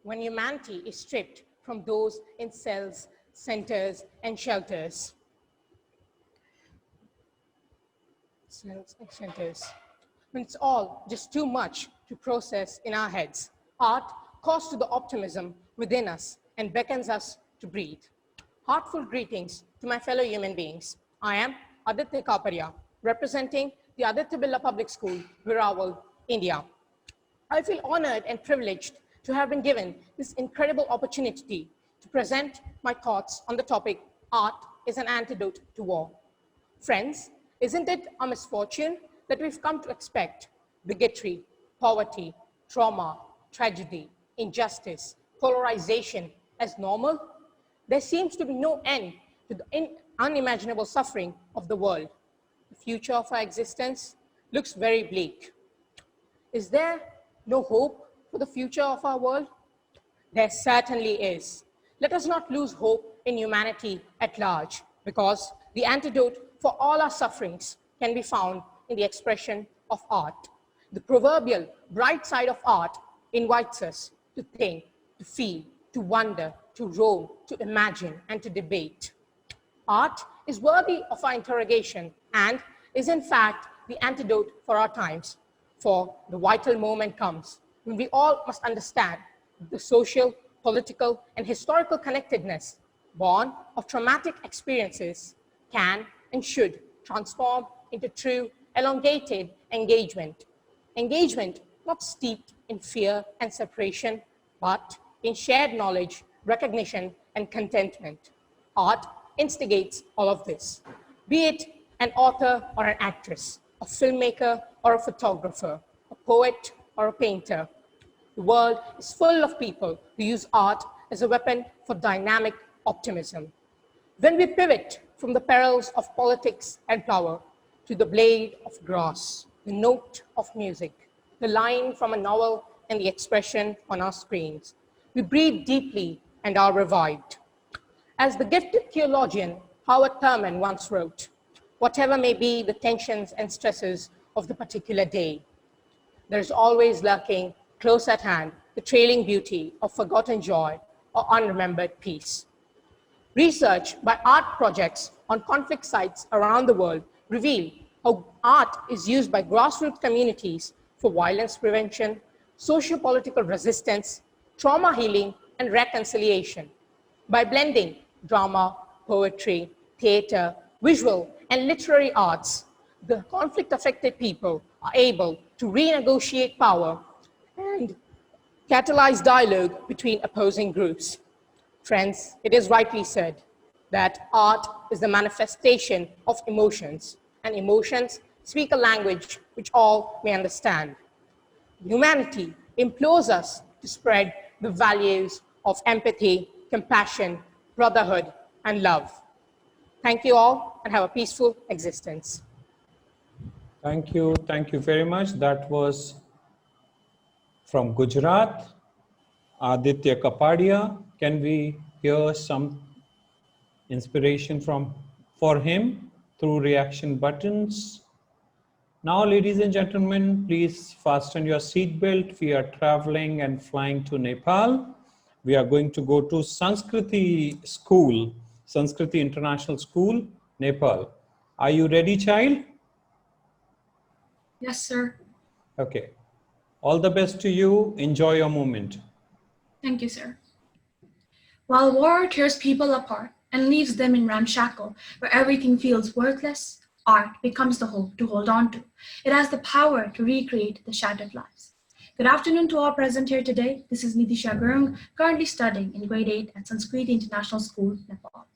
When humanity is stripped from those in cells, centers, and shelters. When it's all just too much to process in our heads, art calls to the optimism within us and beckons us to breathe. Heartful greetings to my fellow human beings. I am Aditya Kaparia, representing the Aditya Birla Public School, Veerawal, India. I feel honored and privileged to have been given this incredible opportunity to present my thoughts on the topic, Art is an Antidote to War. Friends, isn't it a misfortune that we've come to expect bigotry, poverty, trauma, tragedy, injustice, polarization as normal? There seems to be no end to the unimaginable suffering of the world. The future of our existence looks very bleak. Is there no hope for the future of our world? There certainly is. Let us not lose hope in humanity at large, because the antidote for all our sufferings can be found in the expression of art. The proverbial bright side of art invites us to think, to feel, to wonder, to roam, to imagine, and to debate. Art is worthy of our interrogation and is in fact the antidote for our times. For the vital moment comes when we all must understand the social, political, and historical connectedness born of traumatic experiences can and should transform into true, elongated engagement. Engagement not steeped in fear and separation, but in shared knowledge, recognition, and contentment. Art instigates all of this, be it an author or an actress, a filmmaker or a photographer, a poet or a painter. The world is full of people who use art as a weapon for dynamic optimism. When we pivot from the perils of politics and power to the blade of grass, the note of music, the line from a novel, and the expression on our screens, we breathe deeply and are revived. As the gifted theologian Howard Thurman once wrote, whatever may be the tensions and stresses of the particular day, there is always lurking close at hand the trailing beauty of forgotten joy or unremembered peace. Research by art projects on conflict sites around the world reveal how art is used by grassroots communities for violence prevention, socio-political resistance, trauma healing, and reconciliation. By blending drama, poetry, theater, visual, and literary arts, the conflict-affected people are able to renegotiate power and catalyze dialogue between opposing groups. Friends, it is rightly said that art is the manifestation of emotions, and emotions speak a language which all may understand. Humanity implores us to spread the values of empathy, compassion, brotherhood, and love. Thank you all, and have a peaceful existence. Thank you very much. That was from Gujarat, Aditya Kapadia. Can we hear some inspiration for him through reaction buttons? Now, ladies and gentlemen, please fasten your seatbelt. We are traveling and flying to Nepal. We are going to go to Sanskriti School, Sanskriti International School, Nepal. Are you ready, child? Yes, sir. Okay. All the best to you. Enjoy your moment. Thank you, sir. While war tears people apart and leaves them in ramshackle, where everything feels worthless, art becomes the hope to hold on to. It has the power to recreate the shattered lives. Good afternoon to all present here today. This is Nidisha Gurung, currently studying in grade 8 at Sanskriti International School, Nepal.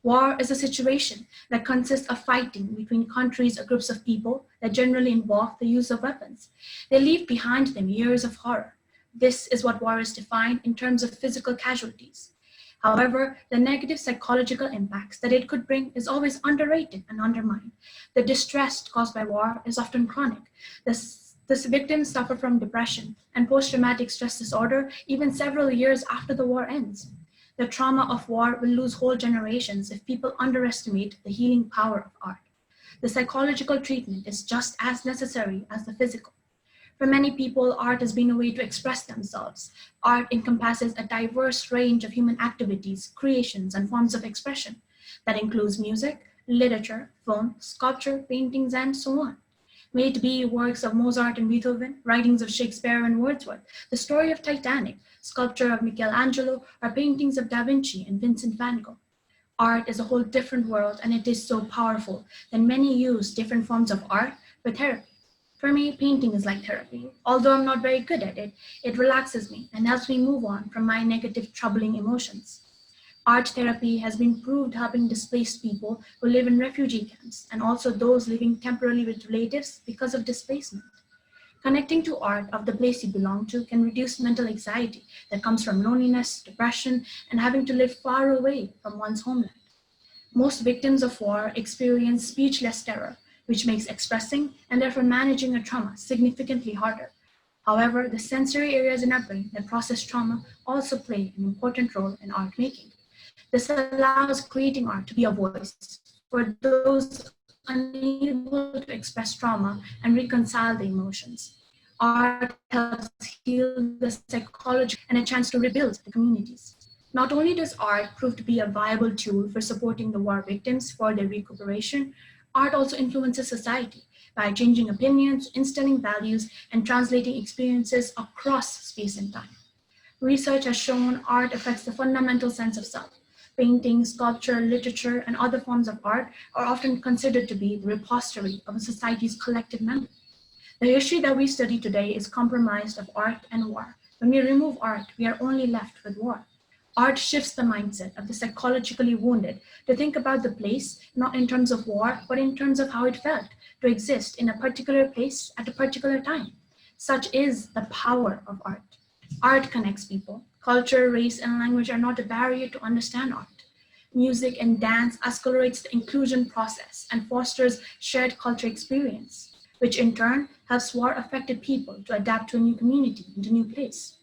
War is a situation that consists of fighting between countries or groups of people that generally involve the use of weapons. They leave behind them years of horror. This is what war is defined in terms of physical casualties. However, the negative psychological impacts that it could bring is always underrated and undermined. The distress caused by war is often chronic. The victims suffer from depression and post-traumatic stress disorder even several years after the war ends. The trauma of war will lose whole generations if people underestimate the healing power of art. The psychological treatment is just as necessary as the physical. For many people, art has been a way to express themselves. Art encompasses a diverse range of human activities, creations, and forms of expression. That includes music, literature, film, sculpture, paintings, and so on. May it be works of Mozart and Beethoven, writings of Shakespeare and Wordsworth, the story of Titanic, sculpture of Michelangelo, or paintings of Da Vinci and Vincent van Gogh. Art is a whole different world, and it is so powerful that many use different forms of art for therapy. For me, painting is like therapy. Although I'm not very good at it, it relaxes me and helps me move on from my negative, troubling emotions. Art therapy has been proved helping displaced people who live in refugee camps and also those living temporarily with relatives because of displacement. Connecting to art of the place you belong to can reduce mental anxiety that comes from loneliness, depression, and having to live far away from one's homeland. Most victims of war experience speechless terror, which makes expressing and therefore managing a trauma significantly harder. However, the sensory areas in our brain that process trauma also play an important role in art making. This allows creating art to be a voice for those unable to express trauma and reconcile the emotions. Art helps heal the psychology and a chance to rebuild the communities. Not only does art prove to be a viable tool for supporting the war victims for their recuperation, art also influences society by changing opinions, instilling values, and translating experiences across space and time. Research has shown art affects the fundamental sense of self. Painting, sculpture, literature, and other forms of art are often considered to be the repository of a society's collective memory. The history that we study today is compromised of art and war. When we remove art, we are only left with war. Art shifts the mindset of the psychologically wounded to think about the place not in terms of war, but in terms of how it felt to exist in a particular place at a particular time. Such is the power of art. Art connects people. Culture, race, and language are not a barrier to understand art. Music and dance accelerates the inclusion process and fosters shared culture experience, which in turn helps war-affected people to adapt to a new community and a new place.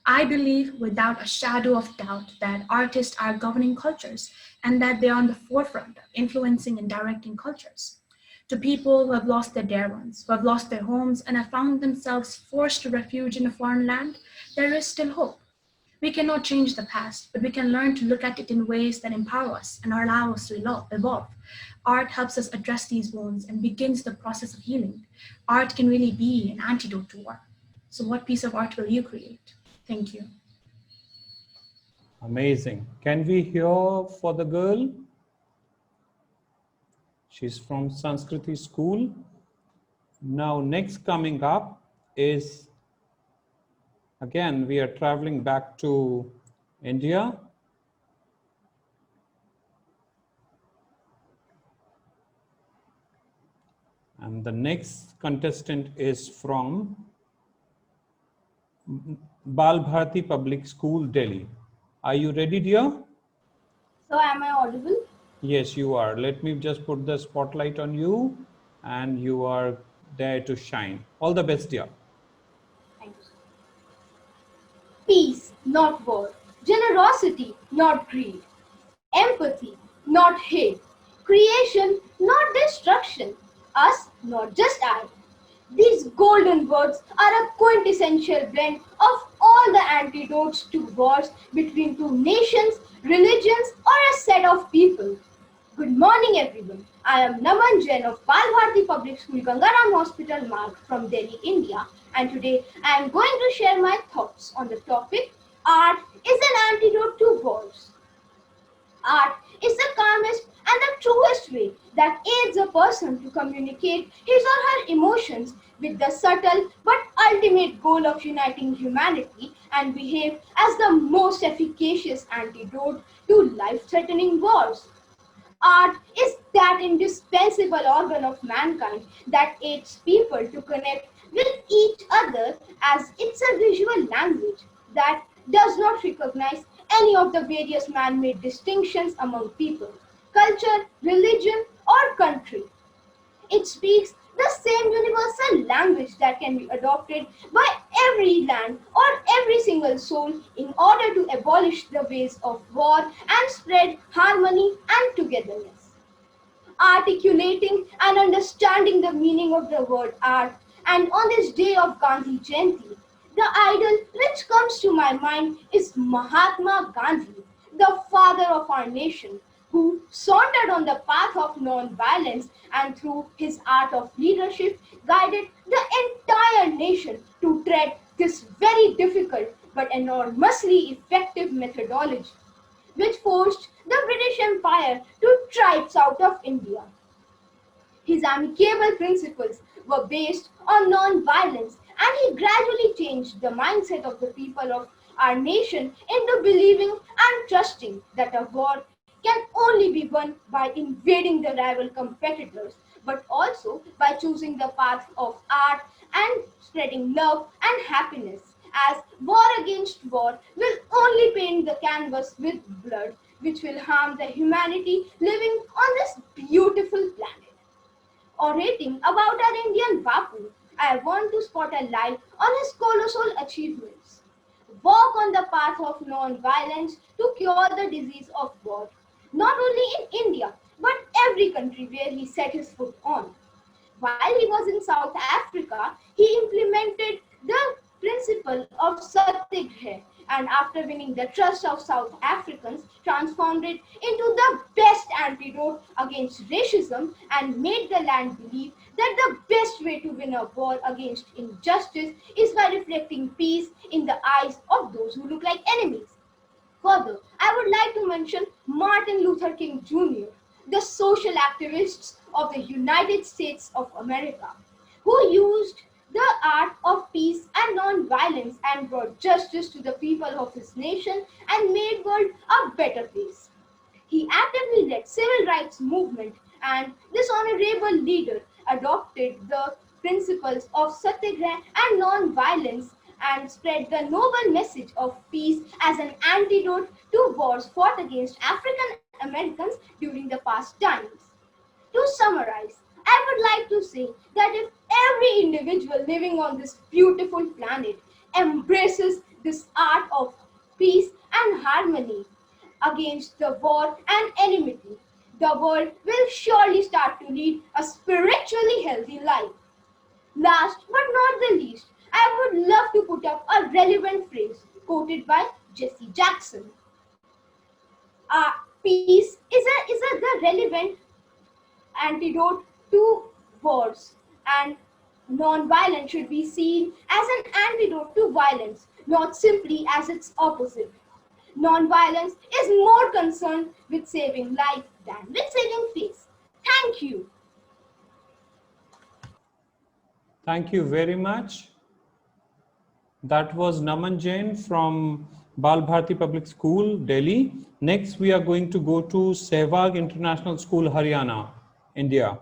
I believe without a shadow of doubt that artists are governing cultures and that they are on the forefront of influencing and directing cultures. To people who have lost their dear ones, who have lost their homes and have found themselves forced to refuge in a foreign land, there is still hope. We cannot change the past, but we can learn to look at it in ways that empower us and allow us to evolve. Art helps us address these wounds and begins the process of healing. Art can really be an antidote to war. So what piece of art will you create? Thank you. Amazing. Can we hear for the girl? She's from Sanskriti school. Now, next coming up is, again, we are traveling back to India. And the next contestant is from Bal Bharati Public School, Delhi. Are you ready, dear? So am I audible? Yes, you are. Let me just put the spotlight on you and you are there to shine. All the best, dear. Thank you. Peace, not war. Generosity, not greed. Empathy, not hate. Creation, not destruction. Us, not just I. These golden words are a quintessential blend of all the antidotes to wars between two nations, religions, or a set of people. Good morning, everyone. I am Naman Jain of Bal Bharati Public School, Gangaram Hospital, Marg from Delhi, India. And today I am going to share my thoughts on the topic, Art is an antidote to wars. Art is the calmest and the truest way that aids a person to communicate his or her emotions with the subtle but ultimate goal of uniting humanity and behave as the most efficacious antidote to life-threatening wars. Art is that indispensable organ of mankind that aids people to connect with each other, as it's a visual language that does not recognize any of the various man-made distinctions among people, culture, religion, or country. It speaks the same universal language that can be adopted by every land or every single soul in order to abolish the ways of war and spread harmony and togetherness. Articulating and understanding the meaning of the word art, and on this day of Gandhi Jayanti, the idol which comes to my mind is Mahatma Gandhi, the father of our nation, who sauntered on the path of non-violence and through his art of leadership guided the entire nation to tread this very difficult but enormously effective methodology, which forced the British Empire to tribes out of India. His amicable principles were based on non-violence, and he gradually changed the mindset of the people of our nation into believing and trusting that a war can only be won by invading the rival competitors, but also by choosing the path of art and spreading love and happiness, as war against war will only paint the canvas with blood, which will harm the humanity living on this beautiful planet. Orating about our Indian Bapu, I want to spot a light on his colossal achievements. Walk on the path of non-violence to cure the disease of war, not only in India, but every country where he set his foot on. While he was in South Africa, he implemented the principle of Satyagraha, and after winning the trust of South Africans, transformed it into the best antidote against racism and made the land believe that the best way to win a war against injustice is by reflecting peace in the eyes of those who look like enemies. Further, I would like to mention Martin Luther King Jr., the social activists of the United States of America, who used the art of peace and non-violence and brought justice to the people of his nation and made world a better place. He actively led civil rights movement, and this honorable leader adopted the principles of Satyagraha and non-violence and spread the noble message of peace as an antidote to wars fought against African Americans during the past times. To summarize, I would like to say that if every individual living on this beautiful planet embraces this art of peace and harmony against the war and enmity, the world will surely start to lead a spiritually healthy life. Last but not the least, I would love to put up a relevant phrase quoted by Jesse Jackson. Peace is the relevant antidote to wars, and non-violence should be seen as an antidote to violence, not simply as its opposite. Non-violence is more concerned with saving life than with saving face. Thank you. Thank you very much. That was Naman Jain from Bal Bharati Public School, Delhi. Next, we are going to go to Sehwag International School, Haryana, India.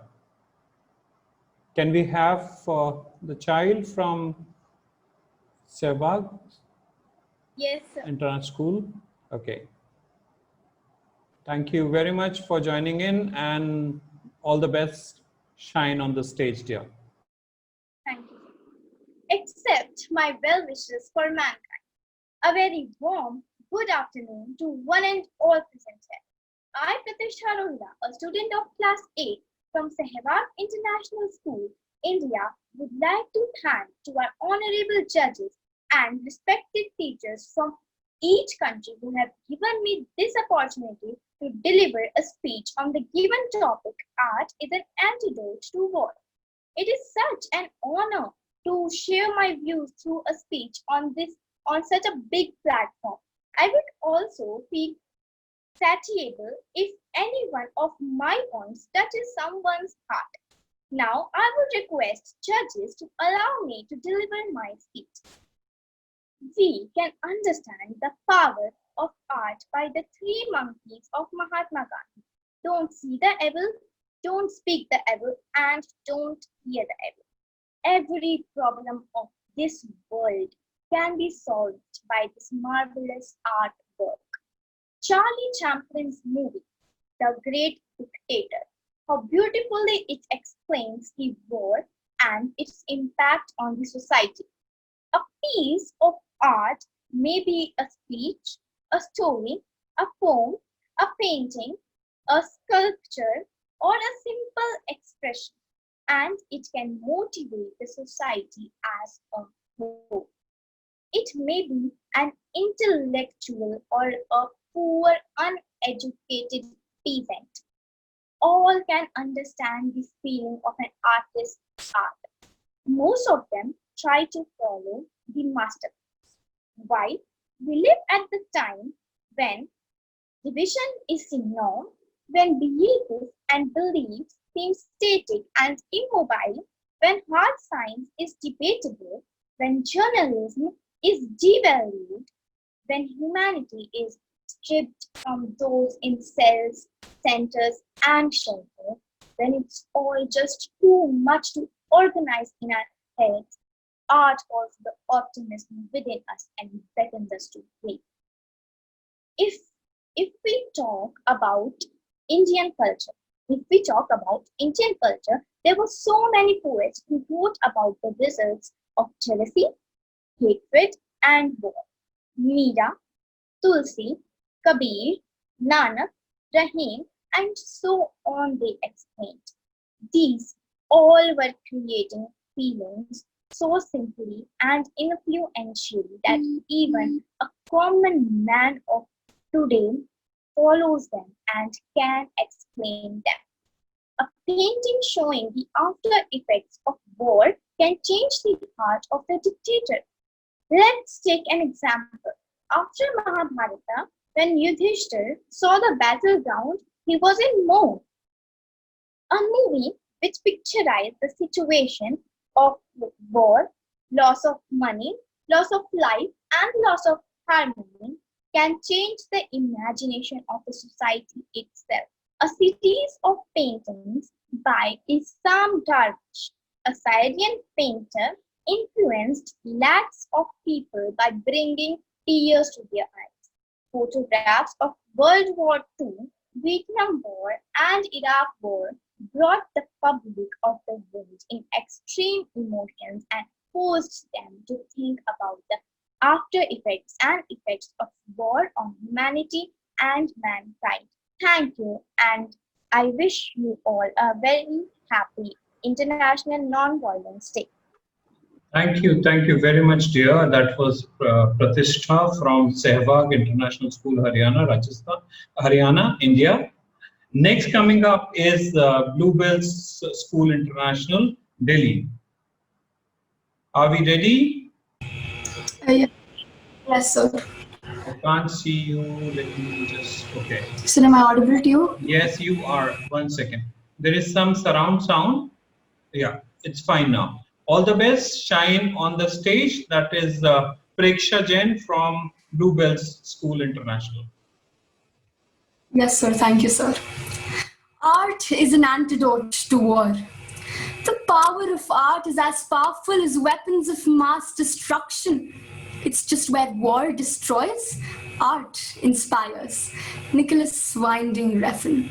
Can we have the child from Sehwag? Yes, sir. International School? Okay. Thank you very much for joining in, and all the best. Shine on the stage, dear. Thank you. Accept my well wishes for mankind. A very warm good afternoon to one and all present here. I, Pratishtha Rohira, a student of class 8 from Sehwag International School, India, would like to thank to our honorable judges and respected teachers from each country who have given me this opportunity to deliver a speech on the given topic, art is an antidote to war. It is such an honor to share my views through a speech on such a big platform. I would also feel satiable if any one of my points touches someone's heart. Now I would request judges to allow me to deliver my speech. We can understand the power of art by the three monkeys of Mahatma Gandhi. Don't see the evil, don't speak the evil, and don't hear the evil. Every problem of this world can be solved by this marvelous artwork. Charlie Chaplin's movie, The Great Dictator, how beautifully it explains the war and its impact on the society. A piece of art may be a speech, a story, a poem, a painting, a sculpture, or a simple expression, and it can motivate the society as a whole. It may be an intellectual or a poor, uneducated peasant. All can understand the feeling of an artist's art. Most of them try to follow the masterpiece. Why? We live at the time when division is the norm, when beliefs and beliefs seem static and immobile, when hard science is debatable, when journalism is devalued, when humanity is stripped from those in cells, centers, and shelter, when it's all just too much to organize in our heads, art holds the optimism within us and beckons us to breathe. If we talk about Indian culture, there were so many poets who wrote about the results of jealousy, hatred, and war. Meera, Tulsi, Kabir, Nanak, Rahim, and so on they explained. These all were creating feelings so simply and influentially that even a common man of today follows them and can explain them. A painting showing the after effects of war can change the heart of the dictator. Let's take an example. After Mahabharata, when Yudhishthir saw the battleground, he was in mourn. A movie which picturized the situation of war, loss of money, loss of life, and loss of harmony can change the imagination of the society itself. A series of paintings by Issam Darwish, a Syrian painter, influenced lakhs of people by bringing tears to their eyes. Photographs of World War II, Vietnam War, and Iraq War brought the public of the world in extreme emotions and forced them to think about the after effects and effects of war on humanity and mankind. Thank you, and I wish you all a very happy International Non-Violence Day. Thank you very much, dear. That was Pratishtha from Sehwag International School, Haryana, India. Next coming up is Bluebells School International, Delhi. Are we ready? Yes, sir. I can't see you. Let me just, okay. Sir, am I audible to you? Yes, you are. 1 second. There is some surround sound. Yeah, it's fine now. All the best. Shine on the stage. That is Preksha Jain from Bluebells School International. Yes, sir. Thank you, sir. Art is an antidote to war. The power of art is as powerful as weapons of mass destruction. It's just where war destroys, art inspires. Nicholas Winding Refn.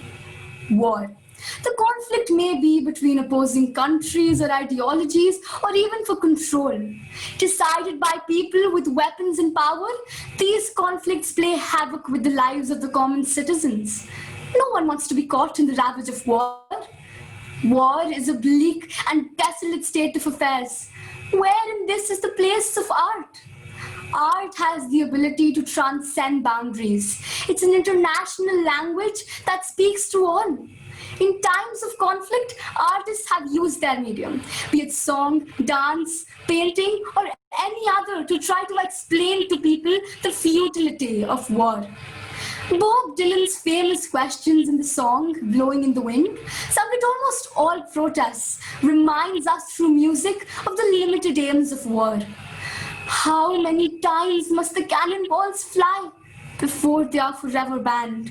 War. The conflict may be between opposing countries or ideologies, or even for control. Decided by people with weapons and power, these conflicts play havoc with the lives of the common citizens. No one wants to be caught in the ravage of war. War is a bleak and desolate state of affairs, wherein this is the place of art. Art has the ability to transcend boundaries. It's an international language that speaks to all. In times of conflict, artists have used their medium, be it song, dance, painting, or any other, to try to explain to people the futility of war. Bob Dylan's famous questions in the song Blowing in the Wind, subject almost all protests, reminds us through music of the limited aims of war. How many times must the cannonballs fly before they are forever banned?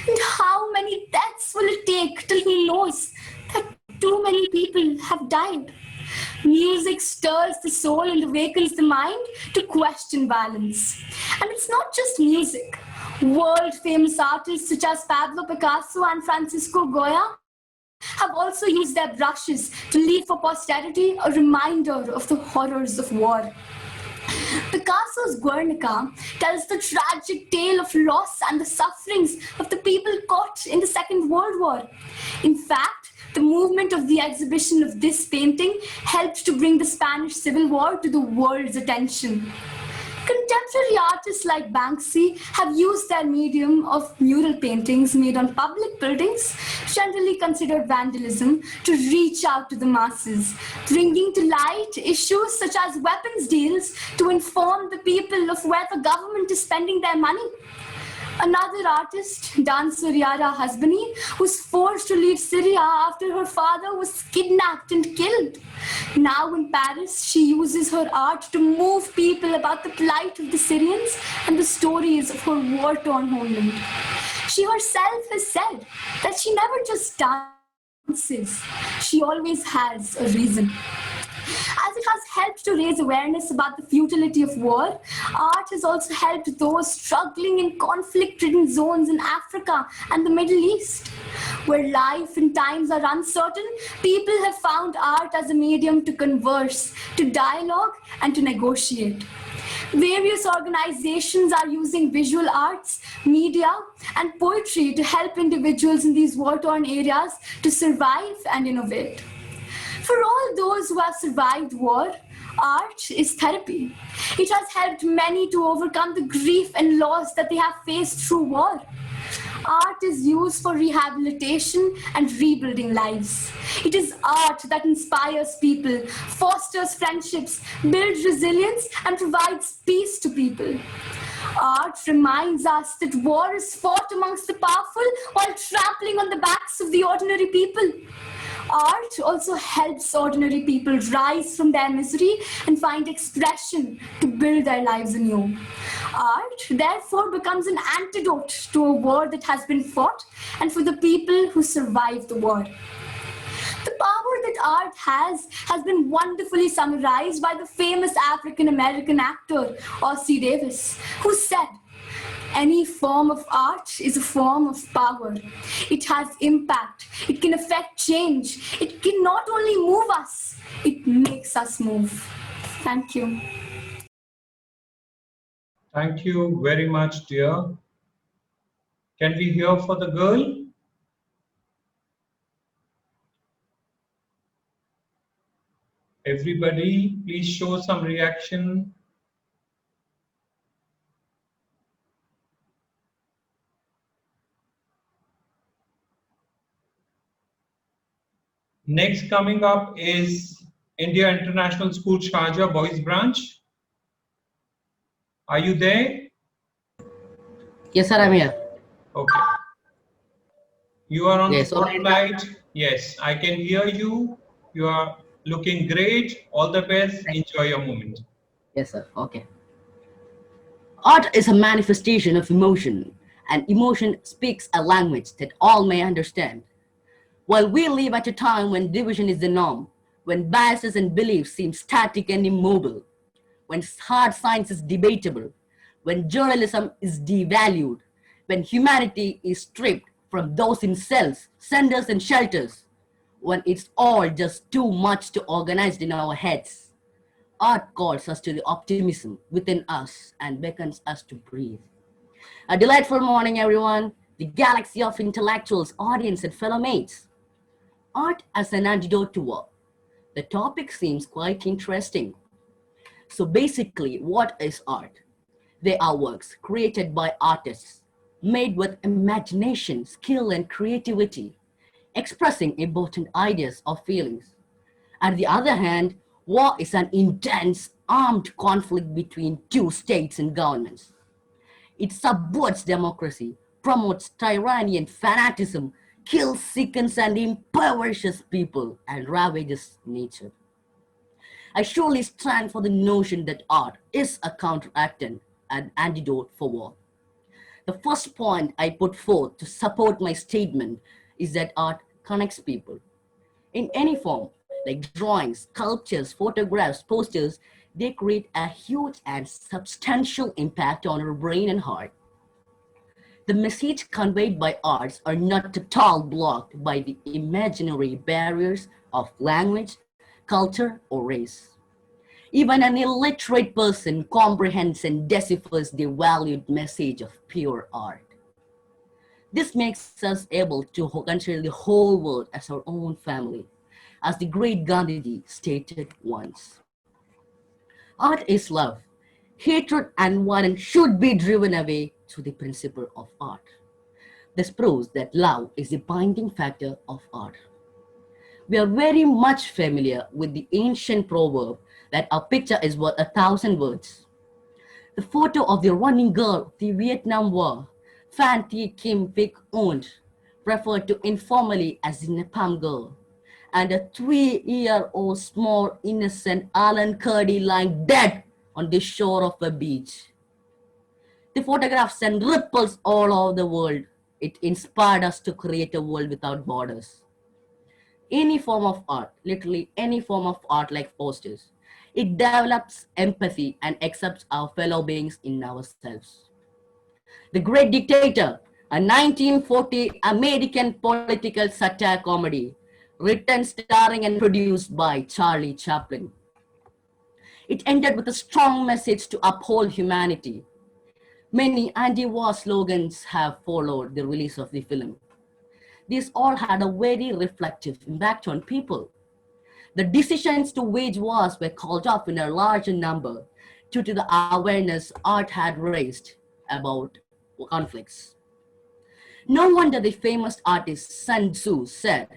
And how many deaths will it take till he knows that too many people have died? Music stirs the soul and awakens the mind to question violence. And it's not just music. World-famous artists such as Pablo Picasso and Francisco Goya have also used their brushes to leave for posterity a reminder of the horrors of war. Picasso's Guernica tells the tragic tale of loss and the sufferings of the people caught in the Second World War. In fact, the movement of the exhibition of this painting helped to bring the Spanish Civil War to the world's attention. Contemporary artists like Banksy have used their medium of mural paintings made on public buildings, generally considered vandalism, to reach out to the masses, bringing to light issues such as weapons deals to inform the people of where the government is spending their money. Another artist, dancer Yara Hasbani, was forced to leave Syria after her father was kidnapped and killed. Now in Paris, she uses her art to move people about the plight of the Syrians and the stories of her war-torn homeland. She herself has said that she never just dances, she always has a reason. As it has helped to raise awareness about the futility of war, art has also helped those struggling in conflict-ridden zones in Africa and the Middle East. Where life and times are uncertain, people have found art as a medium to converse, to dialogue, and to negotiate. Various organizations are using visual arts, media, and poetry to help individuals in these war-torn areas to survive and innovate. For all those who have survived war, art is therapy. It has helped many to overcome the grief and loss that they have faced through war. Art is used for rehabilitation and rebuilding lives. It is art that inspires people, fosters friendships, builds resilience, and provides peace to people. Art reminds us that war is fought amongst the powerful while trampling on the backs of the ordinary people. Art also helps ordinary people rise from their misery and find expression to build their lives anew. Art, therefore, becomes an antidote to a war that has been fought and for the people who survived the war. The power that art has been wonderfully summarized by the famous African-American actor, Ossie Davis, who said, "Any form of art is a form of power. It has impact. It can affect change. It can not only move us, it makes us move." Thank you. Thank you very much, dear. Can we hear for the girl? Everybody, please show some reaction. Next coming up is India International School Sharjah Boys Branch. Are you there? Yes, sir, I'm here. Okay. You are on Yes, the spotlight. Yes, I can hear you. You are looking great. All the best. Enjoy your moment. Yes, sir. Okay. Art is a manifestation of emotion, and emotion speaks a language that all may understand. While we live at a time when division is the norm, when biases and beliefs seem static and immobile, when hard science is debatable, when journalism is devalued, when humanity is stripped from those in cells, centers, and shelters, when it's all just too much to organize in our heads, art calls us to the optimism within us and beckons us to breathe. A delightful morning, everyone, the galaxy of intellectuals, audience, and fellow mates. Art as an antidote to war. The topic seems quite interesting. So basically, what is art? They are works created by artists, made with imagination, skill, and creativity, expressing important ideas or feelings. On the other hand, war is an intense, armed conflict between two states and governments. It subverts democracy, promotes tyranny and fanaticism, kills, sickens, and impoverishes people, and ravages nature. I surely stand for the notion that art is a counteractant and antidote for war. The first point I put forth to support my statement is that art connects people. In any form, like drawings, sculptures, photographs, posters, they create a huge and substantial impact on our brain and heart. The message conveyed by arts are not at all blocked by the imaginary barriers of language, culture, or race. Even an illiterate person comprehends and deciphers the valued message of pure art. This makes us able to consider the whole world as our own family, as the great Gandhiji stated once. Art is love. Hatred and violence should be driven away through the principle of art. This proves that love is the binding factor of art. We are very much familiar with the ancient proverb that a picture is worth 1,000 words. The photo of the running girl of the Vietnam War, Fan Thi Kim Vic owned, referred to informally as the Napalm Girl, and a 3-year-old small innocent Alan Kurdi lying dead on the shore of a beach. The photographs sent ripples all over the world. It inspired us to create a world without borders. Any form of art, literally any form of art like posters, it develops empathy and accepts our fellow beings in ourselves. The Great Dictator, a 1940 American political satire comedy, written, starring, and produced by Charlie Chaplin. It ended with a strong message to uphold humanity. Many anti-war slogans have followed the release of the film. These all had a very reflective impact on people. The decisions to wage wars were called off in a larger number due to the awareness art had raised about conflicts. No wonder the famous artist Sun Tzu said,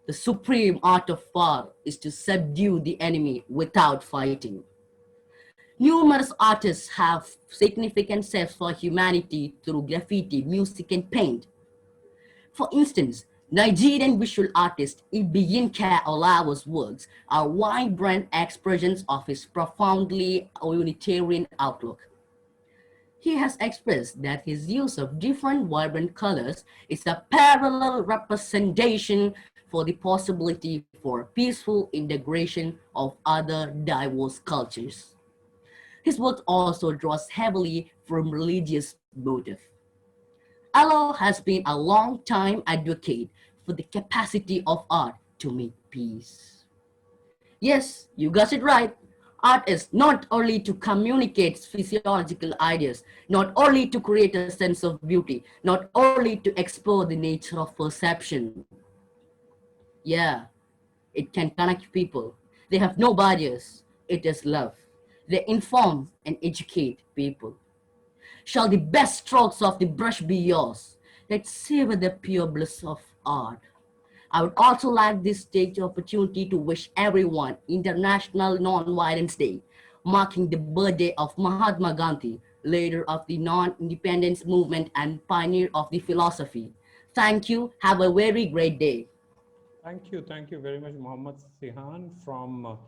"The supreme art of war is to subdue the enemy without fighting." Numerous artists have significant steps for humanity through graffiti, music, and paint. For instance, Nigerian visual artist Ibiyinka Olawa's works are vibrant expressions of his profoundly Unitarian outlook. He has expressed that his use of different vibrant colors is a parallel representation for the possibility for peaceful integration of other diverse cultures. His work also draws heavily from religious motive. Allah has been a long-time advocate for the capacity of art to make peace. Yes, you got it right. Art is not only to communicate physiological ideas, not only to create a sense of beauty, not only to explore the nature of perception. Yeah, it can connect people. They have no barriers. It is love. They inform and educate people. Shall the best strokes of the brush be yours? Let's savor the pure bliss of art. I would also like this take the opportunity to wish everyone International Non-Violence Day, marking the birthday of Mahatma Gandhi, leader of the non-independence movement and pioneer of the philosophy. Thank you. Have a very great day. Thank you very much, Mohammad Sihan from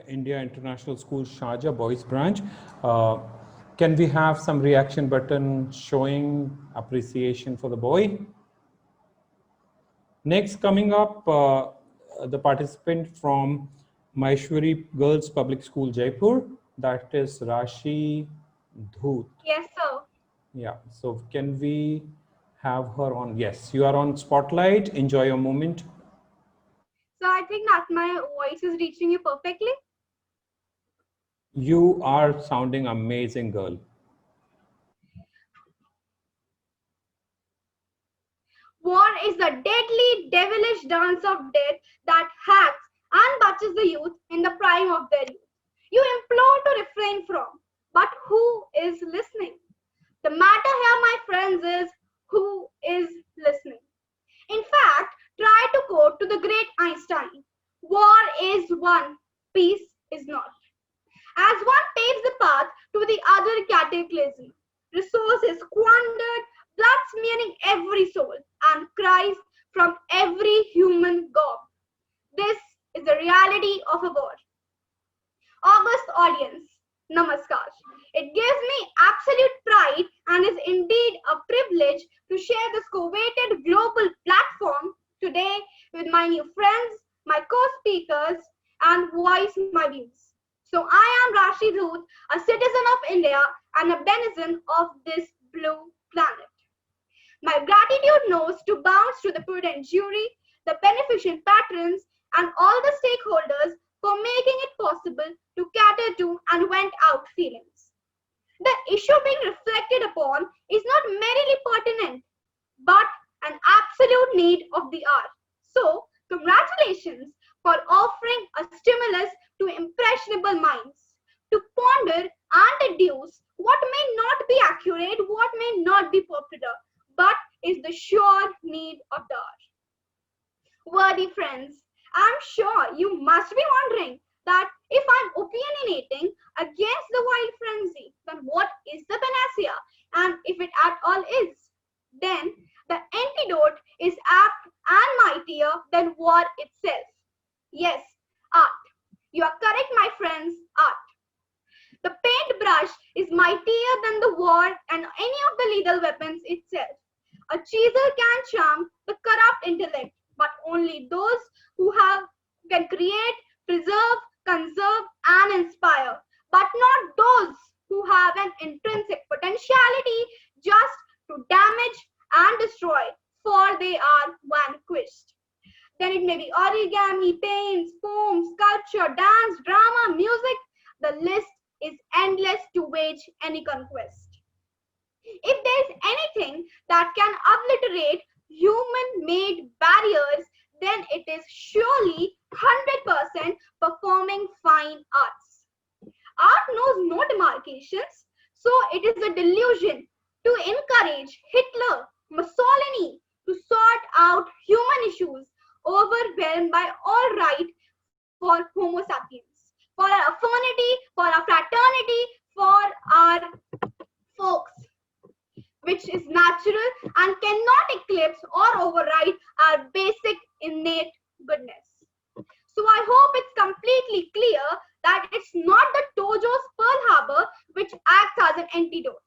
India International School, Sharjah Boys Branch. Can we have some reaction button showing appreciation for the boy? Next, coming up, the participant from Maheshwari Girls Public School, Jaipur, that is Rashi Dhoot. Yes, sir. Yeah, so can we have her on? Yes, you are on spotlight. Enjoy your moment. So I think that my voice is reaching you perfectly. You are sounding amazing, girl. War is the deadly, devilish dance of death that hacks and butchers the youth in the prime of their youth. You implore to refrain from, but who is listening? The matter here, my friends, is who is listening. In fact, try to quote to the great Einstein, "War is won, peace is not." As one paves the path to the other cataclysm, resources squandered, blood smearing every soul, and cries from every human gob. This is the reality of a war. August audience, namaskar. It gives me absolute pride and is indeed a privilege to share this coveted global platform today with my new friends, my co-speakers, and voice my views. So I am Rashi Dhoot, a citizen of India and a denizen of this blue planet. My gratitude knows to bounce to the prudent jury, the beneficent patrons, and all the stakeholders for making it possible to cater to and vent out feelings. The issue being reflected upon is not merely pertinent, but an absolute need of the hour. So, congratulations for offering a stimulus to impressionable minds to ponder and deduce what may not be accurate, what may not be popular, but is the sure need of the hour. Worthy friends, I'm sure you must be wondering that if I'm opinionating against the wild frenzy, then what is the panacea, and if it at all is? is mightier than the war and any of the lethal weapons itself. A chisel can charm the corrupt intellect, but only those who can create, preserve, conserve, and inspire, but not those who have an intrinsic potentiality just to damage and destroy, for they are vanquished. Then it may be origami, paints, poems, sculpture, dance, drama, music. The list is endless to wage any conquest. If there is anything that can obliterate human-made barriers, then it is surely 100% performing fine arts. Art knows no demarcations, so it is a delusion to encourage Hitler, Mussolini to sort out human issues overwhelmed by all right for Homo sapiens, for our affinity, for our fraternity, for our folks, which is natural and cannot eclipse or override our basic innate goodness. So I hope it's completely clear that it's not the Tojo's Pearl Harbor which acts as an antidote,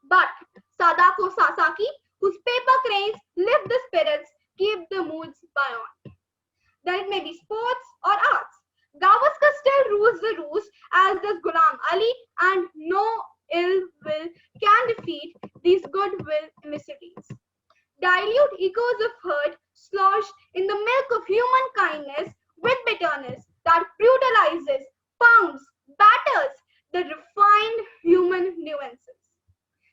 but Sadako Sasaki, whose paper cranes lift the spirits, keep the moods buoyant. Then it may be sports or arts. Gavaskar still rules the roost, as does Ghulam Ali, and no ill will can defeat these goodwill emissaries. Dilute echoes of hurt sloshed in the milk of human kindness with bitterness that brutalizes, pounds, batters the refined human nuances.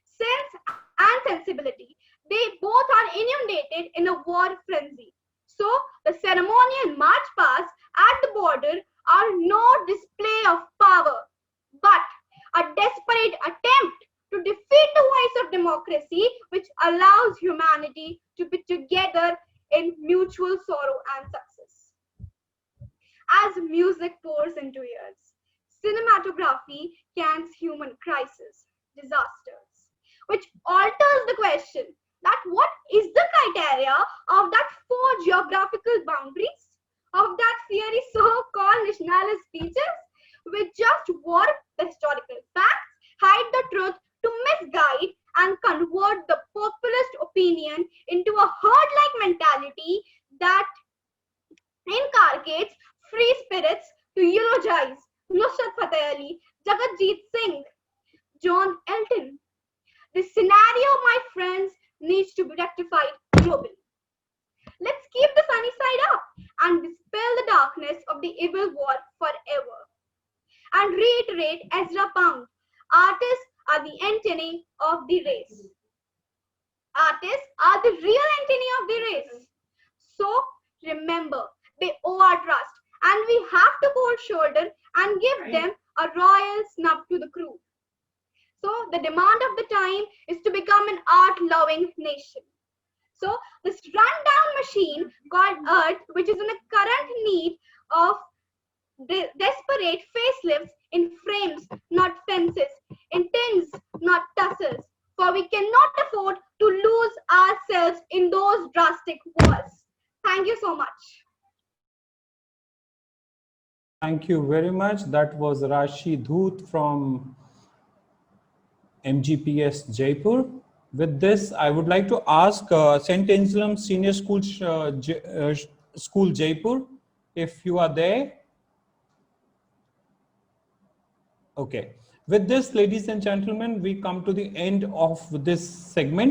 Sense and sensibility, they both are inundated in a war frenzy. So the ceremonial march past at the border are no display of power, but a desperate attempt to defeat the voice of democracy, which allows humanity to be together in mutual sorrow and success. As music pours into ears, cinematography cans human crises, disasters, which alters the question that what is the criteria of that 4 geographical boundaries of that fiery so-called nationalist speeches, which just warp the historical facts, hide the truth to misguide and convert the populist opinion into a herd-like mentality that inculcates free spirits to eulogize Nusrat Fateh Ali, Jagatjeet Singh, John Elton. This scenario, my friends, needs to be rectified globally. Let's keep the sunny side up and dispel the darkness of the evil war forever. And reiterate Ezra Pound, artists are the antennae of the race. Artists are the real antennae of the race. So remember, they owe our trust, and we have to cold shoulder and give them a royal snub to the crew. So the demand of the time is to become an art-loving nation. So this rundown machine called Earth, which is in a current need of desperate facelifts in frames, not fences, in tins, not tussles, for we cannot afford to lose ourselves in those drastic wars. Thank you so much. Thank you very much. That was Rashi Dhoot from MGPS Jaipur. With this, I would like to ask St. Anselm Senior School, School Jaipur, if you are there. Okay. With this, ladies and gentlemen, we come to the end of this segment.